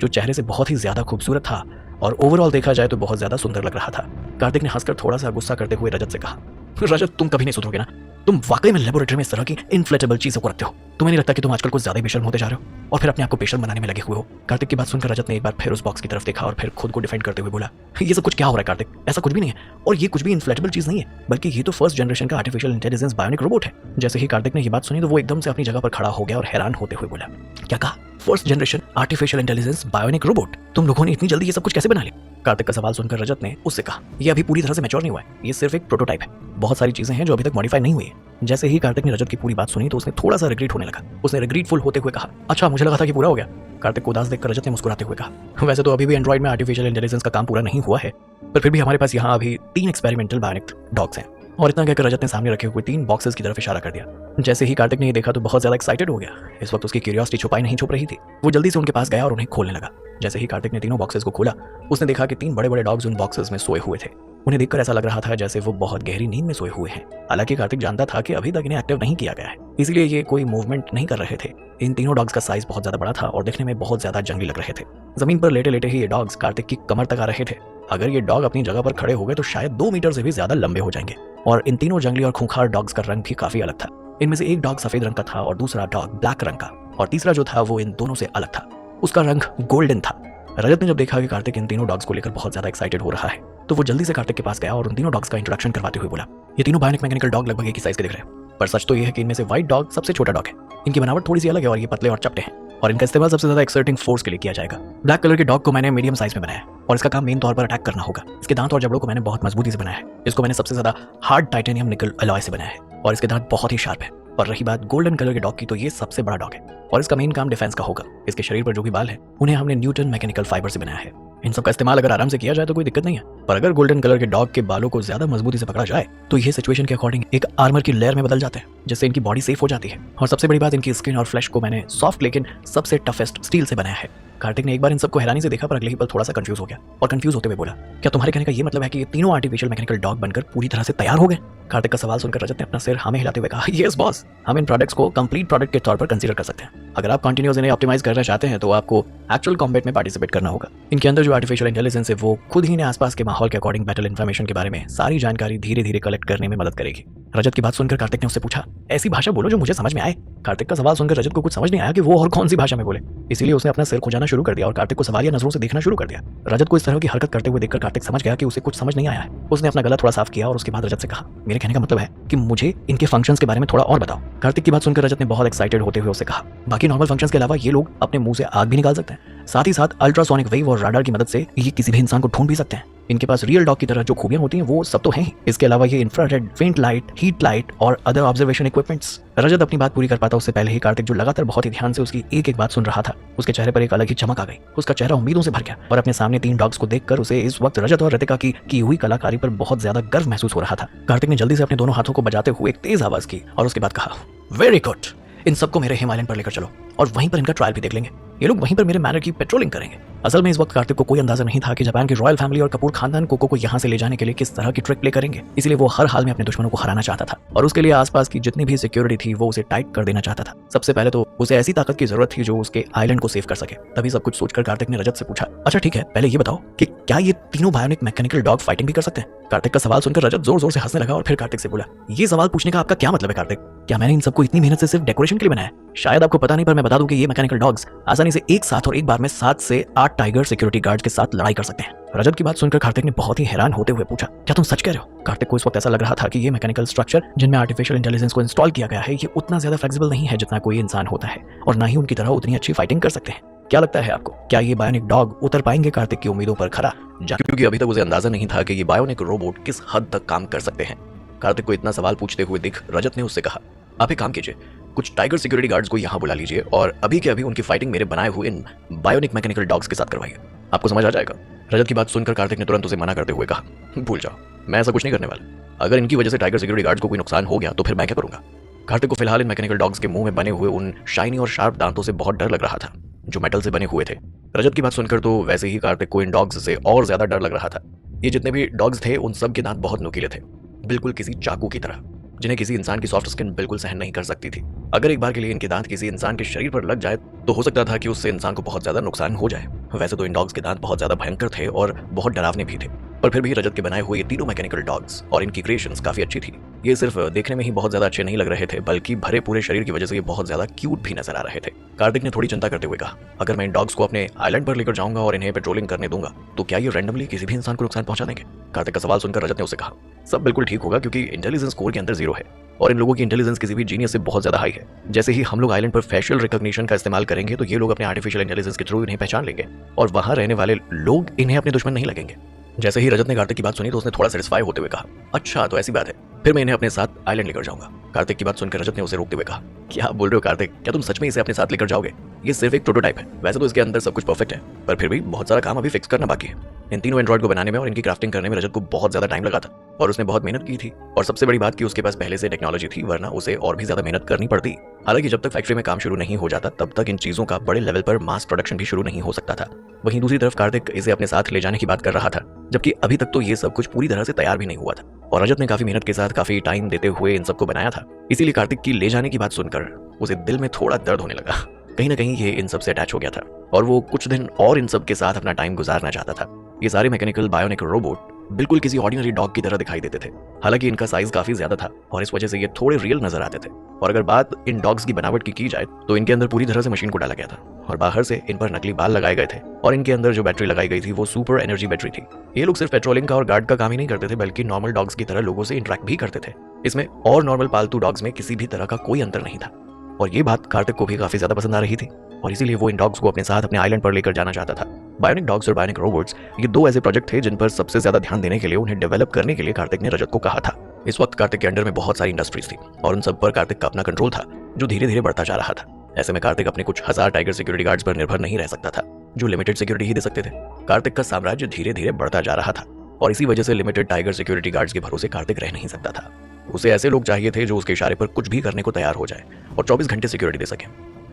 जो चेहरे से बहुत ही ज्यादा खूबसूरत था और ओवरऑल देखा जाए तो बहुत ज्यादा सुंदर लग रहा था। कार्तिक ने हंसकर थोड़ा सा गुस्सा करते हुए रजत से कहा, रजत तुम कभी नहीं सुधरोगे ना, तुम वाकई में लेबोरेटरी में इस तरह की इनफ्लेटेबल चीजों को रखते हो। तुम्हें नहीं लगता कि तुम आजकल कुछ ज्यादा ही बेशर्म होते जा रहे हो और फिर अपने आप को बेशर्म बनाने में लगे हुए हो। कार्तिक की बात सुनकर रजत ने एक बार फिर उस बॉक्स की तरफ देखा और फिर खुद को डिफेंड करते हुए बोला, ये सब कुछ क्या हो रहा है कार्तिक, ऐसा कुछ भी नहीं है और ये कुछ भी इनफ्लेटेबल चीज नहीं है, बल्कि ये तो फर्स्ट जनरेशन का आर्टिफिशियल इंटेलिजेंस बायोनिक रोबोट है। जैसे ही कार्तिक ने ये बात सुनी तो वो एकदम से अपनी जगह पर खड़ा हो गया और हैरान होते हुए बोला, क्या कहा, first generation artificial intelligence bionic robot, तुम लोगों ने इतनी जल्दी ये सब कुछ कैसे बना लिया? कार्तिक का सवाल सुनकर रजत ने उससे कहा, ये अभी पूरी तरह से मैच्योर नहीं हुआ है, ये सिर्फ एक प्रोटोटाइप है, बहुत सारी चीजें हैं जो अभी तक मॉडिफाई नहीं हुई है। जैसे ही कार्तिक ने रजत की पूरी बात सुनी तो उसने थोड़ा सा रिग्रेट होने लगा। उसने रिग्रेटफुल होते हुए कहा, अच्छा मुझे लगा था कि पूरा हो गया। कार्तिक को उदास देखकर रजत ने मुस्कुराते हुए कहा, वैसे तो अभी भी एंड्रॉइड में आर्टिफिशियल इंटेलिजेंस का काम पूरा नहीं हुआ है, पर फिर भी हमारे पास यहाँ अभी 3 एक्सपेरिमेंटल बायोनिक डॉग्स हैं। और इतना कहकर रजत ने सामने रखे हुए 3 बॉक्सेस की तरफ इशारा कर दिया। जैसे ही कार्तिक ने ये देखा तो बहुत ज्यादा एक्साइटेड हो गया। इस वक्त उसकी क्यूरियोसिटी छुपाई नहीं छुप रही थी। वो जल्दी से उनके पास गया और उन्हें खोलने लगा। जैसे ही कार्तिक ने तीनों बॉक्सेस को खोला उसने देखा कि 3 बड़े बड़े डॉग्स उन बॉक्सेस में सोए हुए थे। उन्हें देखकर ऐसा लग रहा था जैसे वो बहुत गहरी नींद में सोए हुए हैं। हालांकि कार्तिक जानता था कि अभी तक इन्हें एक्टिव नहीं किया गया है, इसलिए ये कोई मूवमेंट नहीं कर रहे थे। इन तीनों डॉग्स का साइज बहुत ज्यादा बड़ा था और दिखने में बहुत ज्यादा जंगली लग रहे थे। जमीन पर लेटे लेटे ही ये डॉग्स कार्तिक की कमर तक आ रहे थे। अगर ये डॉग अपनी जगह पर खड़े हो गए तो शायद 2 मीटर से भी ज्यादा लंबे हो जाएंगे। और इन तीनों जंगली और खूंखार डॉग्स का रंग भी काफी अलग था। इनमें से एक डॉग सफेद रंग का था और दूसरा डॉग ब्लैक रंग का, और तीसरा जो था वो इन दोनों से अलग था, उसका रंग गोल्डन था। रजत ने जब देखा कि कार्तिक इन तीनों डॉग्स को लेकर बहुत ज्यादा एक्साइटेड हो रहा है तो वो जल्दी से कार्तिक के पास गया और उन तीनों डॉग्स का इंट्रोडक्शन करवाते हुए बोला, ये तीनों बायोनिक मैकेनिकल डॉग लगभग एक ही साइज के दिख रहे हैं, पर सच तो ये है कि इनमें से व्हाइट डॉग सबसे छोटा डॉग है। इनकी बनावट थोड़ी सी अलग है और ये पतले और चपटे हैं और इनका इस्तेमाल सबसे ज्यादा एक्सर्टिंग फोर्स के लिए किया जाएगा। ब्लैक कलर के डॉग को मैंने मीडियम साइज में बनाया है और इसका काम मेन तौर पर अटैक करना होगा। इसके दांत और जबड़ों को मैंने बहुत मजबूती से बनाया है। इसको मैंने सबसे ज्यादा हार्ड टाइटेनियम निकल अलॉय से बनाया है और इसके दांत बहुत ही शार्प है। और रही बात गोल्डन कलर के डॉग की, तो ये सबसे बड़ा डॉग है और इसका मेन काम डिफेंस का होगा। इसके शरीर पर जो भी बाल है उन्हें हमने न्यूटन मैकेनिकल फाइबर से बनाया है। इन सब का इस्तेमाल अगर आराम से किया जाए तो कोई दिक्कत नहीं है, पर अगर गोल्डन कलर के डॉग के बालों को ज्यादा मजबूती से पकड़ा जाए तो ये सिचुएशन के अकॉर्डिंग एक आर्मर की लेयर में बदल जाते हैं, जिससे इनकी बॉडी सेफ हो जाती है। और सबसे बड़ी बात, इनकी स्किन और फ्लैश को मैंने सॉफ्ट लेकिन सबसे टफेस्ट स्टील से बनाया है। कार्तिक ने एक बार इन सबको हैरानी से देखा पर अगले ही पल थोड़ा सा कंफ्यूज हो गया और कंफ्यूज होते हुए बोला, क्या तुम्हारे कहने का ये मतलब है कि ये तीनों आर्टिफिशियल मैकेनिकल डॉग बनकर पूरी तरह से तैयार हो गए? कार्तिक का सवाल सुनकर रजत ने अपना सिर हाँ में हिलाते हुए कहा, यस बॉस, हम इन प्रोडक्ट्स को कंप्लीट प्रोडक्ट के तौर पर कंसीडर कर सकते हैं। अगर आप कंटिन्यूअस इन्हें ऑप्टिमाइज करना चाहते हैं तो आपको एक्चुअल कॉम्बैट में पार्टिसिपेट करना होगा। इनके अंदर जो आर्टिफिशियल इंटेलिजेंस है वो खुद ही इन्हें आसपास के माहौल के अकॉर्डिंग बैटल इन्फॉर्मेशन के बारे में सारी जानकारी धीरे धीरे कलेक्ट करने में मदद करेगी। रजत की बात सुनकर कार्तिक ने उससे पूछा, ऐसी भाषा बोलो जो मुझे समझ में आए। कार्तिक का सवाल सुनकर रजत को कुछ समझ नहीं आया कि वो और कौन सी भाषा में बोले, इसीलिए उसने अपना सिर खुजाना शुरू कर दिया और कार्तिक को सवालिया नजरों से देखना शुरू कर दिया। रजत को इस तरह की हरकत करते हुए देखकर कार्तिक समझ गया कि उसे कुछ समझ नहीं आया है। उसने अपना गला थोड़ा साफ किया और उसके बाद रजत से कहा, मेरे कहने का मतलब है कि मुझे इनके फंक्शंस के बारे में थोड़ा और बताओ। कार्तिक की बात सुनकर रजत ने बहुत एक्साइटेड होते हुए उससे कहा, बाकी नॉर्मल फंक्शंस के अलावा ये लोग अपने मुंह से आग भी निकाल सकते हैं, साथ ही साथ अल्ट्रासोनिक वेव और राडार की मदद से ये किसी भी इंसान को ढूंढ भी सकते हैं। इनके पास रियल डॉग की तरह जो खूबियां होती हैं वो सब तो हैं ही। इसके अलावा ये इंफ्रारेड, फेंट लाइट, हीट लाइट और अदर ऑब्जर्वेशन इक्विपमेंट्स। रजत अपनी बात पूरी कर पाता उससे पहले ही कार्तिक, जो लगातार बहुत ही ध्यान से उसकी एक एक बात सुन रहा था, उसके चेहरे पर एक अलग ही चमक आ गई। उसका चेहरा उम्मीदों से भर गया और अपने सामने 3 डॉग्स को देखकर उसे इस वक्त रजत और रितिका की हुई कलाकारी पर बहुत ज्यादा गर्व महसूस हो रहा था। कार्तिक ने जल्दी से अपने दोनों हाथों को बजाते हुए एक तेज आवाज की और उसके बाद कहा, वेरी गुड, इन सबको मेरे हिमालयन पर लेकर चलो और वहीं पर इनका ट्रायल भी देख लेंगे। ये लोग वहीं पर मेरे मैनर की पेट्रोलिंग करेंगे। असल में इस वक्त कार्तिक को कोई अंदाजा नहीं था कि जापान की रॉयल फैमिली और कपूर खानदान कोको को यहाँ से ले जाने के लिए किस तरह की ट्रिक प्ले करेंगे। इसलिए वो हर हाल में अपने दुश्मनों को हराना चाहता था और उसके लिए आसपास की जितनी भी सिक्योरिटी थी वो उसे टाइट कर देना चाहता था। सबसे पहले तो उसे ऐसी ताकत की जरूरत थी जो उसके आइलैंड को सेव कर सके। तभी सब कुछ सोचकर कार्तिक ने रजत से पूछा, अच्छा ठीक है, पहले ये बताओ कि क्या ये तीनों बायोनिक मैकेनिकल डॉग फाइटिंग भी कर सकते हैं? कार्तिक का सवाल सुनकर रजत जोर जोर से हंसने लगा और फिर कार्तिक से बोला, ये सवाल पूछने का आपका क्या मतलब है कार्तिक? क्या मैंने इन सबको इतनी मेहनत से सिर्फ डेकोरेशन के लिए बनाया? शायद आपको पता नहीं, पर मैं बता दूं कि ये मैकेनिकल डॉग्स आसानी से एक साथ और एक बार में 7 से 8 टाइगर सिक्योरिटी गार्ड के साथ लड़ाई कर सकते हैं। रजत की बात सुनकर कार्तिक ने बहुत ही हैरान होते हुए पूछा, क्या तुम सच कह रहे हो? कार्तिक को इस वक्त ऐसा लग रहा था कि ये मैकेनिकल स्ट्रक्चर जिनमें आर्टिफिशियल इंटेलिजेंस को इंस्टॉल किया गया है ये उतना ज्यादा फ्लेक्सिबल नहीं है जितना कोई इंसान होता है और ना ही उनकी तरह उतनी अच्छी फाइटिंग कर सकते हैं। क्या लगता है आपको, क्या ये बायोनिक डॉग उतर पाएंगे कार्तिक की उम्मीदों पर खरा? क्योंकि अभी तक उसे अंदाजा नहीं था कि ये बायोनिक रोबोट किस हद तक काम कर सकते हैं। कार्तिक को इतना सवाल पूछते हुए देख रजत ने उससे कहा, आप एक काम कीजिए, कुछ टाइगर सिक्योरिटी गार्ड्स को यहाँ बुला लीजिए और अभी के अभी उनकी फाइटिंग मेरे बनाए हुए इन बायोनिक मैकेनिकल डॉग्स के साथ करवाइए, आपको समझ आ जाएगा। रजत की बात सुनकर कार्तिक ने तुरंत उसे मना करते हुए कहा, भूल जाओ, मैं ऐसा कुछ नहीं करने वाला। अगर इनकी वजह से टाइगर सिक्योरिटी गार्ड्स को कोई नुकसान हो गया तो फिर मैं क्या करूंगा। कार्तिक को फिलहाल इन मैकेनिकल डॉग्स के मुंह में बने हुए उन शाइनी और शार्प दांतों से बहुत डर लग रहा था जो मेटल से बने हुए थे। रजत की बात सुनकर तो वैसे ही कार्तिक को इन डॉग्स से और ज्यादा डर लग रहा था। ये जितने भी डॉग्स थे उन सब के दांत बहुत नुकीले थे, बिल्कुल किसी चाकू की तरह, जिन्हें किसी इंसान की सॉफ्ट स्किन बिल्कुल सहन नहीं कर सकती थी। अगर एक बार के लिए इनके दांत किसी इंसान के शरीर पर लग जाए तो हो सकता था कि उससे इंसान को बहुत ज्यादा नुकसान हो जाए। वैसे तो इन डॉग्स के दांत बहुत ज्यादा भयंकर थे और बहुत डरावने भी थे, पर फिर भी रजत के बनाए हुए ये तीनों मैकेनिकल डॉग्स और इनकी क्रिएशंस काफी अच्छी थी। ये सिर्फ देखने में ही बहुत ज्यादा अच्छे नहीं लग रहे थे, बल्कि भरे पूरे शरीर की वजह से ये बहुत ज्यादा क्यूट भी नजर आ रहे थे। कार्तिक ने थोड़ी चिंता करते हुए कहा, अगर मैं इन डॉग्स को अपने आइलैंड पर लेकर जाऊंगा और इन्हें पेट्रोलिंग करने दूंगा तो क्या ये रैंडमली किसी भी इंसान को नुकसान पहुंचा देंगे। कार्तिक का सवाल सुनकर रजत ने उसे कहा, सब बिल्कुल ठीक होगा क्योंकि इंटेलिजेंस स्कोर के अंदर 0 है और इन लोगों की इंटेलिजेंस किसी भी जीनियस से बहुत ज्यादा हाई है। जैसे ही हम लोग आइलैंड पर फेशियल रिकॉग्निशन का इस्तेमाल करेंगे तो ये लोग अपने आर्टिफिशियल इंटेलिजेंस के थ्रू इन्हें पहचान लेंगे और वहां रहने वाले लोग इन्हें अपने दुश्मन नहीं लगेंगे। जैसे ही रजत ने कार्तिक की बात सुनी तो उसने थोड़ा सेटिस्फाई होते हुए कहा, अच्छा तो ऐसी बात है, फिर मैं इन्हें अपने साथ आइलैंड लेकर जाऊंगा। कार्तिक की बात सुनकर रजत ने उसे रोकते हुए कहा, क्या बोल रहे हो कार्तिक, क्या तुम सच में इसे अपने साथ लेकर जाओगे। ये सिर्फ एक प्रोटोटाइप है, वैसे तो इसके अंदर सब कुछ परफेक्ट है, पर फिर भी बहुत सारा काम अभी फिक्स करना बाकी है। इन तीनों एंड्रॉइड को बनाने में और इनकी क्राफ्टिंग करने में रजत को बहुत ज्यादा टाइम लगा था और उसने बहुत मेहनत की थी। और सबसे बड़ी बात कि उसके पास पहले से टेक्नोलॉजी थी, वरना उसे और भी ज्यादा मेहनत करनी पड़ती। हालांकि जब तक फैक्ट्री में काम शुरू नहीं हो जाता तब तक इन चीजों का बड़े लेवल पर मास प्रोडक्शन भी शुरू नहीं हो सकता था। वहीं दूसरी तरफ कार्तिक इसे अपने साथ ले जाने की बात कर रहा था, जबकि अभी तक तो ये सब कुछ पूरी तरह से तैयार भी नहीं हुआ था और रजत ने काफी मेहनत के साथ काफी टाइम देते हुए इन सबको बनाया था। इसीलिए कार्तिक की ले जाने की बात सुनकर उसे दिल में थोड़ा दर्द होने लगा। कहीं ना कहीं ये इन सब से अटैच हो गया था और वो कुछ दिन और इन सब के साथ अपना टाइम गुजारना चाहता था। ये सारे मैकेनिकल बायोनिक रोबोट बिल्कुल किसी ऑर्डिनरी डॉग की तरह दिखाई देते थे। हालांकि इनका साइज काफी ज्यादा था और इस वजह से ये थोड़े रियल नजर आते थे। और अगर बात इन डॉग्स की बनावट की जाए तो इनके अंदर पूरी तरह से मशीन को डाला गया था और बाहर से इन पर नकली बाल लगाए गए थे और इनके अंदर जो बैटरी लगाई गई थी वो सुपर एनर्जी बैटरी थी। ये लोग सिर्फ पेट्रोलिंग का और गार्ड का काम ही नहीं करते थे, बल्कि नॉर्मल डॉग्स की तरह लोगों से इंटरेक्ट भी करते थे। इसमें और नॉर्मल पालतू डॉग्स में किसी भी तरह का कोई अंतर नहीं था और ये बात कार्तिक को भी काफी ज्यादा पसंद आ रही थी और इसीलिए वो इन डॉग्स को अपने साथ अपने आइलैंड पर लेकर जाना चाहता था। बायोनिक डॉग्स और बायोनिक रोबोट्स ये दो ऐसे प्रोजेक्ट थे जिन पर सबसे ज्यादा ध्यान देने के लिए, उन्हें डेवलप करने के लिए कार्तिक ने रजत को कहा था। इस वक्त कार्तिक के अंडर में बहुत सारी इंडस्ट्रीज थी और उन सब पर कार्तिक का अपना कंट्रोल था जो धीरे धीरे बढ़ता जा रहा था। ऐसे में कार्तिक अपने कुछ हजार टाइगर सिक्योरिटी गार्ड्स पर निर्भर नहीं रह सकता था जो लिमिटेड सिक्योरिटी ही दे सकते थे। कार्तिक का साम्राज्य धीरे धीरे बढ़ता जा रहा था और इसी वजह से लिमिटेड टाइगर सिक्योरिटी गार्ड्स के भरोसे कार्तिक रह नहीं सकता था। उसे ऐसे लोग चाहिए थे जो उसके इशारे पर कुछ भी करने को तैयार हो जाए और 24 घंटे सिक्योरिटी दे सके।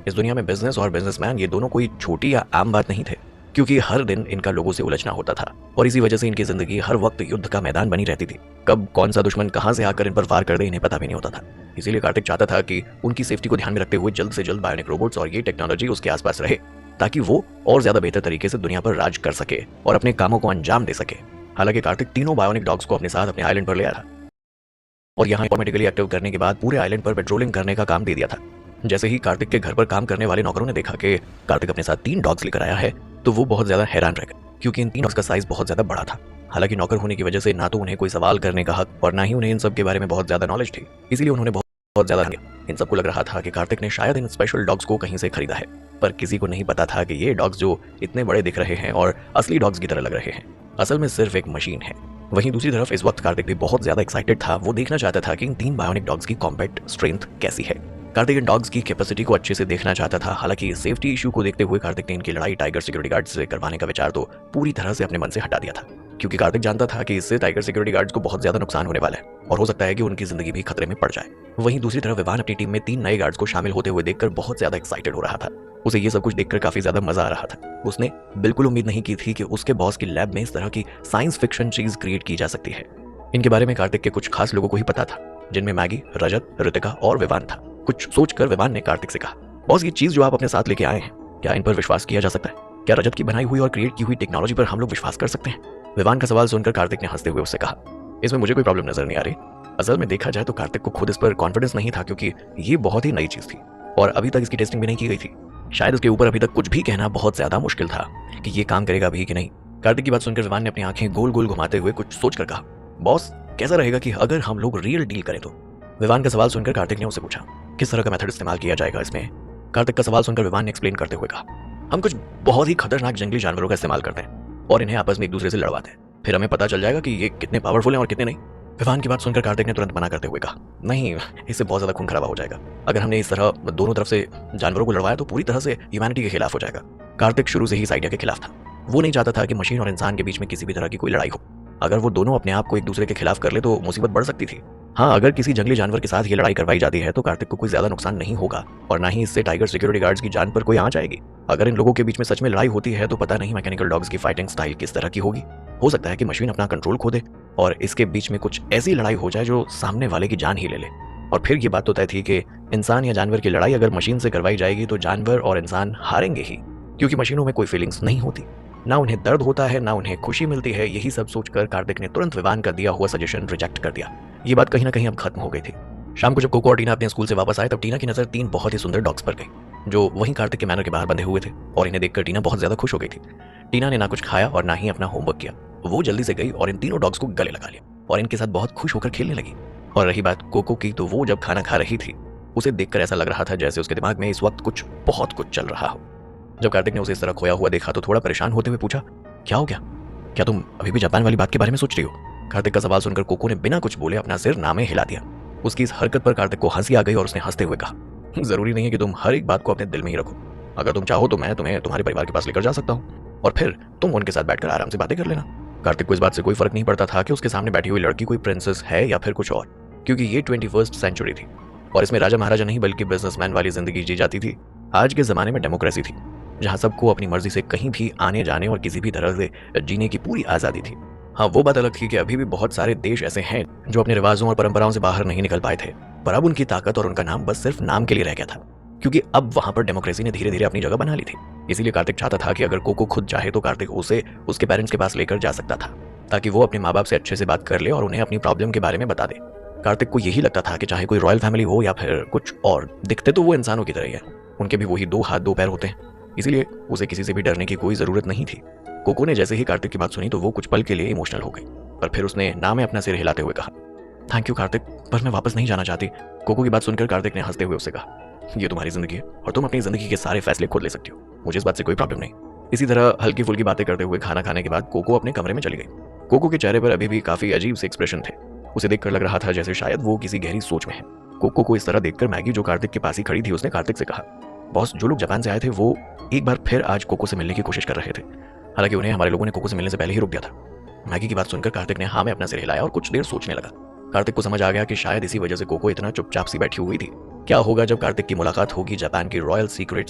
इस दुनिया में बिजनेस और बिजनेसमैन ये दोनों कोई छोटी या आम बात नहीं थे, क्योंकि हर दिन इनका लोगों से उलझना होता था और इसी वजह से इनकी जिंदगी हर वक्त युद्ध का मैदान बनी रहती थी। कब कौन सा दुश्मन कहां से आकर इन पर वार कर दे इन्हें पता भी नहीं होता था। इसीलिए कार्तिक चाहता था कि उनकी सेफ्टी को ध्यान में रखते हुए जल्द से जल्द बायोनिक रोबोट्स और ये टेक्नोलॉजी उसके आसपास रहे, ताकि वो और ज्यादा बेहतर तरीके से दुनिया पर राज कर सके और अपने कामों को अंजाम दे सके। हालांकि कार्तिक तीनों बायोनिक डॉग्स को अपने साथ अपने आइलैंड पर ले आया था और यहाँ ऑटोमेटिकली एक्टिव करने के बाद पूरे आइलैंड पर पेट्रोलिंग करने का काम दे दिया था। जैसे ही कार्तिक के घर पर काम करने वाले नौकरों ने देखा कि कार्तिक अपने साथ 3 डॉग्स लेकर आया है तो वो बहुत ज्यादा हैरान रह गए, क्योंकि इन 3 डॉग्स का साइज बहुत ज्यादा बड़ा था। हालांकि नौकर होने की वजह से ना तो उन्हें कोई सवाल करने का हक और ना ही उन्हें इन सब के बारे में बहुत ज्यादा नॉलेज थी, इसीलिए उन्होंने बहुत ज्यादा इन सबको लग रहा था कि कार्तिक ने शायद इन स्पेशल डॉग्स को कहीं से खरीदा है, पर किसी को नहीं पता था कि ये डॉग्स जो इतने बड़े दिख रहे हैं और असली डॉग्स की तरह लग रहे हैं, असल में सिर्फ एक मशीन है। वहीं दूसरी तरफ इस वक्त कार्तिक भी बहुत ज्यादा एक्साइटेड था। वो देखना चाहता था कि इन 3 बायोनिक डॉग्स की कॉम्बैट स्ट्रेंथ कैसी है। कार्तिक इन डॉग्स की कैपेसिटी को अच्छे से देखना चाहता था। हालांकि सेफ्टी इशू को देखते हुए कार्तिक ने इनकी लड़ाई टाइगर सिक्योरिटी गार्ड से करवाने का विचार तो पूरी तरह से अपने मन से हटा दिया था, क्योंकि कार्तिक जानता था कि इससे टाइगर सिक्योरिटी गार्ड्स को बहुत ज्यादा नुकसान होने वाला है और हो सकता है कि उनकी जिंदगी भी खतरे में पड़ जाए। वहीं दूसरी तरफ विवान अपनी टीम में 3 नए गार्ड्स को शामिल होते हुए देखकर बहुत ज्यादा एक्साइटेड हो रहा था। उसे ये सब कुछ देखकर काफी ज्यादा मजा आ रहा था। उसने बिल्कुल उम्मीद नहीं की थी कि उसके बॉस की लैब में इस तरह की साइंस फिक्शन चीज क्रिएट की जा सकती है। इनके बारे में कार्तिक के कुछ खास लोगों को ही पता था, जिनमें मैगी, रजत, ऋतिका और विवान था। कुछ सोचकर विवान ने कार्तिक से कहा, बॉस ये चीज जो आप अपने साथ लेके आए हैं, क्या इन पर विश्वास किया जा सकता है? क्या रजत की बनाई हुई और क्रिएट की हुई टेक्नोलॉजी पर हम लोग विश्वास कर सकते हैं? विवान का सवाल सुनकर कार्तिक ने हंसते हुए उससे कहा, इसमें मुझे कोई प्रॉब्लम नजर नहीं आ रही। असल में देखा जाए तो कार्तिक को खुद इस पर कॉन्फिडेंस नहीं था, क्योंकि ये बहुत ही नई चीज थी और अभी तक इसकी टेस्टिंग भी नहीं की गई थी। शायद उसके ऊपर अभी तक कुछ भी कहना बहुत ज्यादा मुश्किल था कि ये काम करेगा भी कि नहीं। कार्तिक की बात सुनकर विवान ने अपनी आंखें गोल गोल घुमाते हुए कुछ सोचकर कहा, बॉस कैसा रहेगा कि अगर हम लोग रियल डील करें तो? विवान का सवाल सुनकर कार्तिक ने उससे पूछा, किस तरह का मेथड इस्तेमाल किया जाएगा इसमें? कार्तिक का सवाल सुनकर विवान ने एक्सप्लेन करते हुए कहा, हम कुछ बहुत ही खतरनाक जंगली जानवरों का इस्तेमाल करते हैं और इन्हें आपस में एक दूसरे से लड़वाते हैं। फिर हमें पता चल जाएगा कि ये कितने पावरफुल हैं और कितने नहीं। विवान की बात सुनकर कार्तिक ने तुरंत मना करते हुए कहा, नहीं, इससे बहुत ज़्यादा खून खराबा हो जाएगा। अगर हमने इस तरह दोनों तरफ से जानवरों को लड़वाया तो पूरी तरह से ह्यूमैनिटी के खिलाफ हो जाएगा। कार्तिक शुरू से ही इस आइडिया के खिलाफ था। वो नहीं चाहता था कि मशीन और इंसान के बीच में किसी भी तरह की कोई लड़ाई हो। अगर वो दोनों अपने आप को एक दूसरे के खिलाफ कर ले तो मुसीबत बढ़ सकती थी। हाँ, अगर किसी जंगली जानवर के साथ ये लड़ाई करवाई जाती है तो कार्तिक को कोई ज्यादा नुकसान नहीं होगा और ना ही इससे टाइगर सिक्योरिटी गार्ड्स की जान पर कोई आंच आएगी। अगर इन लोगों के बीच में सच में लड़ाई होती है तो पता नहीं मैकेनिकल डॉग्स की फाइटिंग स्टाइल किस तरह की होगी। हो सकता है कि मशीन अपना कंट्रोल खो दे और इसके बीच में कुछ ऐसी लड़ाई हो जाए जो सामने वाले की जान ही ले ले। और फिर ये बात तो तय थी कि इंसान या जानवर की लड़ाई अगर मशीन से करवाई जाएगी तो जानवर और इंसान हारेंगे ही, क्योंकि मशीनों में कोई फीलिंग्स नहीं होती, ना उन्हें दर्द होता है, ना उन्हें खुशी मिलती है। यही सब सोचकर कार्तिक ने तुरंत विवान का दिया हुआ सजेशन रिजेक्ट कर दिया। ये बात कहीं ना कहीं अब खत्म हो गई थी। शाम को जब कोको और टीना अपने स्कूल से वापस आए तब टीना की नजर 3 बहुत ही सुंदर डॉग्स पर गई जो वहीं कार्तिक के मैनर के बाहर बंधे हुए थे, और इन्हें देखकर टीना बहुत ज्यादा खुश हो गई थी। टीना ने ना कुछ खाया और ना ही अपना होमवर्क किया। वो जल्दी से गई और इन तीनों डॉग्स को गले लगा लिया और इनके साथ बहुत खुश होकर खेलने लगी। और रही बात कोको की, तो वो जब खाना खा रही थी उसे देखकर ऐसा लग रहा था जैसे उसके दिमाग में इस वक्त बहुत कुछ चल रहा हो। जब कार्तिक ने उसे इस तरह खोया हुआ देखा तो थोड़ा परेशान होते हुए पूछा, क्या हो गया? क्या तुम अभी भी जापान वाली बात के बारे में सोच रही हो? कार्तिक का सवाल सुनकर कोको ने बिना कुछ बोले अपना सिर नामे हिला दिया। उसकी इस हरकत पर कार्तिक को हंसी आ गई और उसने हंसते हुए कहा, जरूरी नहीं है कि तुम हर एक बात को अपने दिल में ही रखो। अगर तुम चाहो तो मैं तुम्हें तुम्हारे परिवार के पास लेकर जा सकता हूँ और फिर तुम उनके साथ बैठकर आराम से बातें कर लेना। कार्तिक को इस बात से कोई फर्क नहीं पड़ता था कि उसके सामने बैठी हुई लड़की कोई प्रिंसेस है या फिर कुछ और, क्योंकि ये 21st सेंचुरी थी और इसमें राजा महाराजा नहीं बल्कि बिजनेसमैन वाली जिंदगी जी जाती थी। आज के जमाने में डेमोक्रेसी थी जहां सबको अपनी मर्जी से कहीं भी आने जाने और किसी भी तरह से जीने की पूरी आजादी थी। हाँ, वो बात अलग थी कि अभी भी बहुत सारे देश ऐसे हैं जो अपने रिवाजों और परंपराओं से बाहर नहीं निकल पाए थे, पर अब उनकी ताकत और उनका नाम बस सिर्फ नाम के लिए रह गया था, क्योंकि अब वहां पर डेमोक्रेसी ने धीरे धीरे अपनी जगह बना ली थी। इसीलिए कार्तिक चाहता था कि अगर कोको खुद चाहे तो कार्तिक उसे उसके पेरेंट्स के पास लेकर जा सकता था, ताकि वो अपने माँ बाप से अच्छे से बात कर ले और उन्हें अपनी प्रॉब्लम के बारे में बता दे। कार्तिक को यही लगता था कि चाहे कोई रॉयल फैमिली हो या फिर कुछ और, दिखते तो वो इंसानों की तरह ही है, उनके भी वही 2 हाथ 2 पैर होते हैं, इसीलिए उसे किसी से भी डरने की कोई जरूरत नहीं थी। कोको ने जैसे ही कार्तिक की बात सुनी तो वो कुछ पल के लिए इमोशनल हो गई, पर फिर उसने ना में अपना सिर हिलाते हुए कहा, थैंक यू कार्तिक, पर मैं वापस नहीं जाना चाहती। कोको की बात सुनकर कार्तिक ने हंसते हुए उससे कहा, ये तुम्हारी जिंदगी है और तुम अपनी जिंदगी के सारे फैसले खुद ले सकती हो, मुझे इस बात से कोई प्रॉब्लम नहीं। इसी तरह हल्की फुल्की बातें करते हुए खाना खाने के बाद कोको अपने कमरे में चली गई। कोको के चेहरे पर अभी भी काफी अजीब से एक्सप्रेशन थे। उसे देखकर लग रहा था जैसे शायद वो किसी गहरी सोच में है। कोको को इस तरह देखकर मैगी जो कार्तिक के पास ही खड़ी थी उसने कार्तिक से कहा, बॉस, जो लोग जापान से आए थे वो एक बार फिर आज कोको से मिलने की कोशिश कर रहे थे, हालांकि उन्हें हमारे लोगों ने कोको से मिलने से पहले ही रोक दिया था। मैगी की बात सुनकर कार्तिक ने हाँ में अपना सिर हिलाया और कुछ देर सोचने लगा। कार्तिक को समझ आ गया कि शायद इसी वजह से कोको इतना चुपचाप सी बैठी हुई थी। क्या होगा जब कार्तिक की मुलाकात होगी जापान की रॉयल सीक्रेट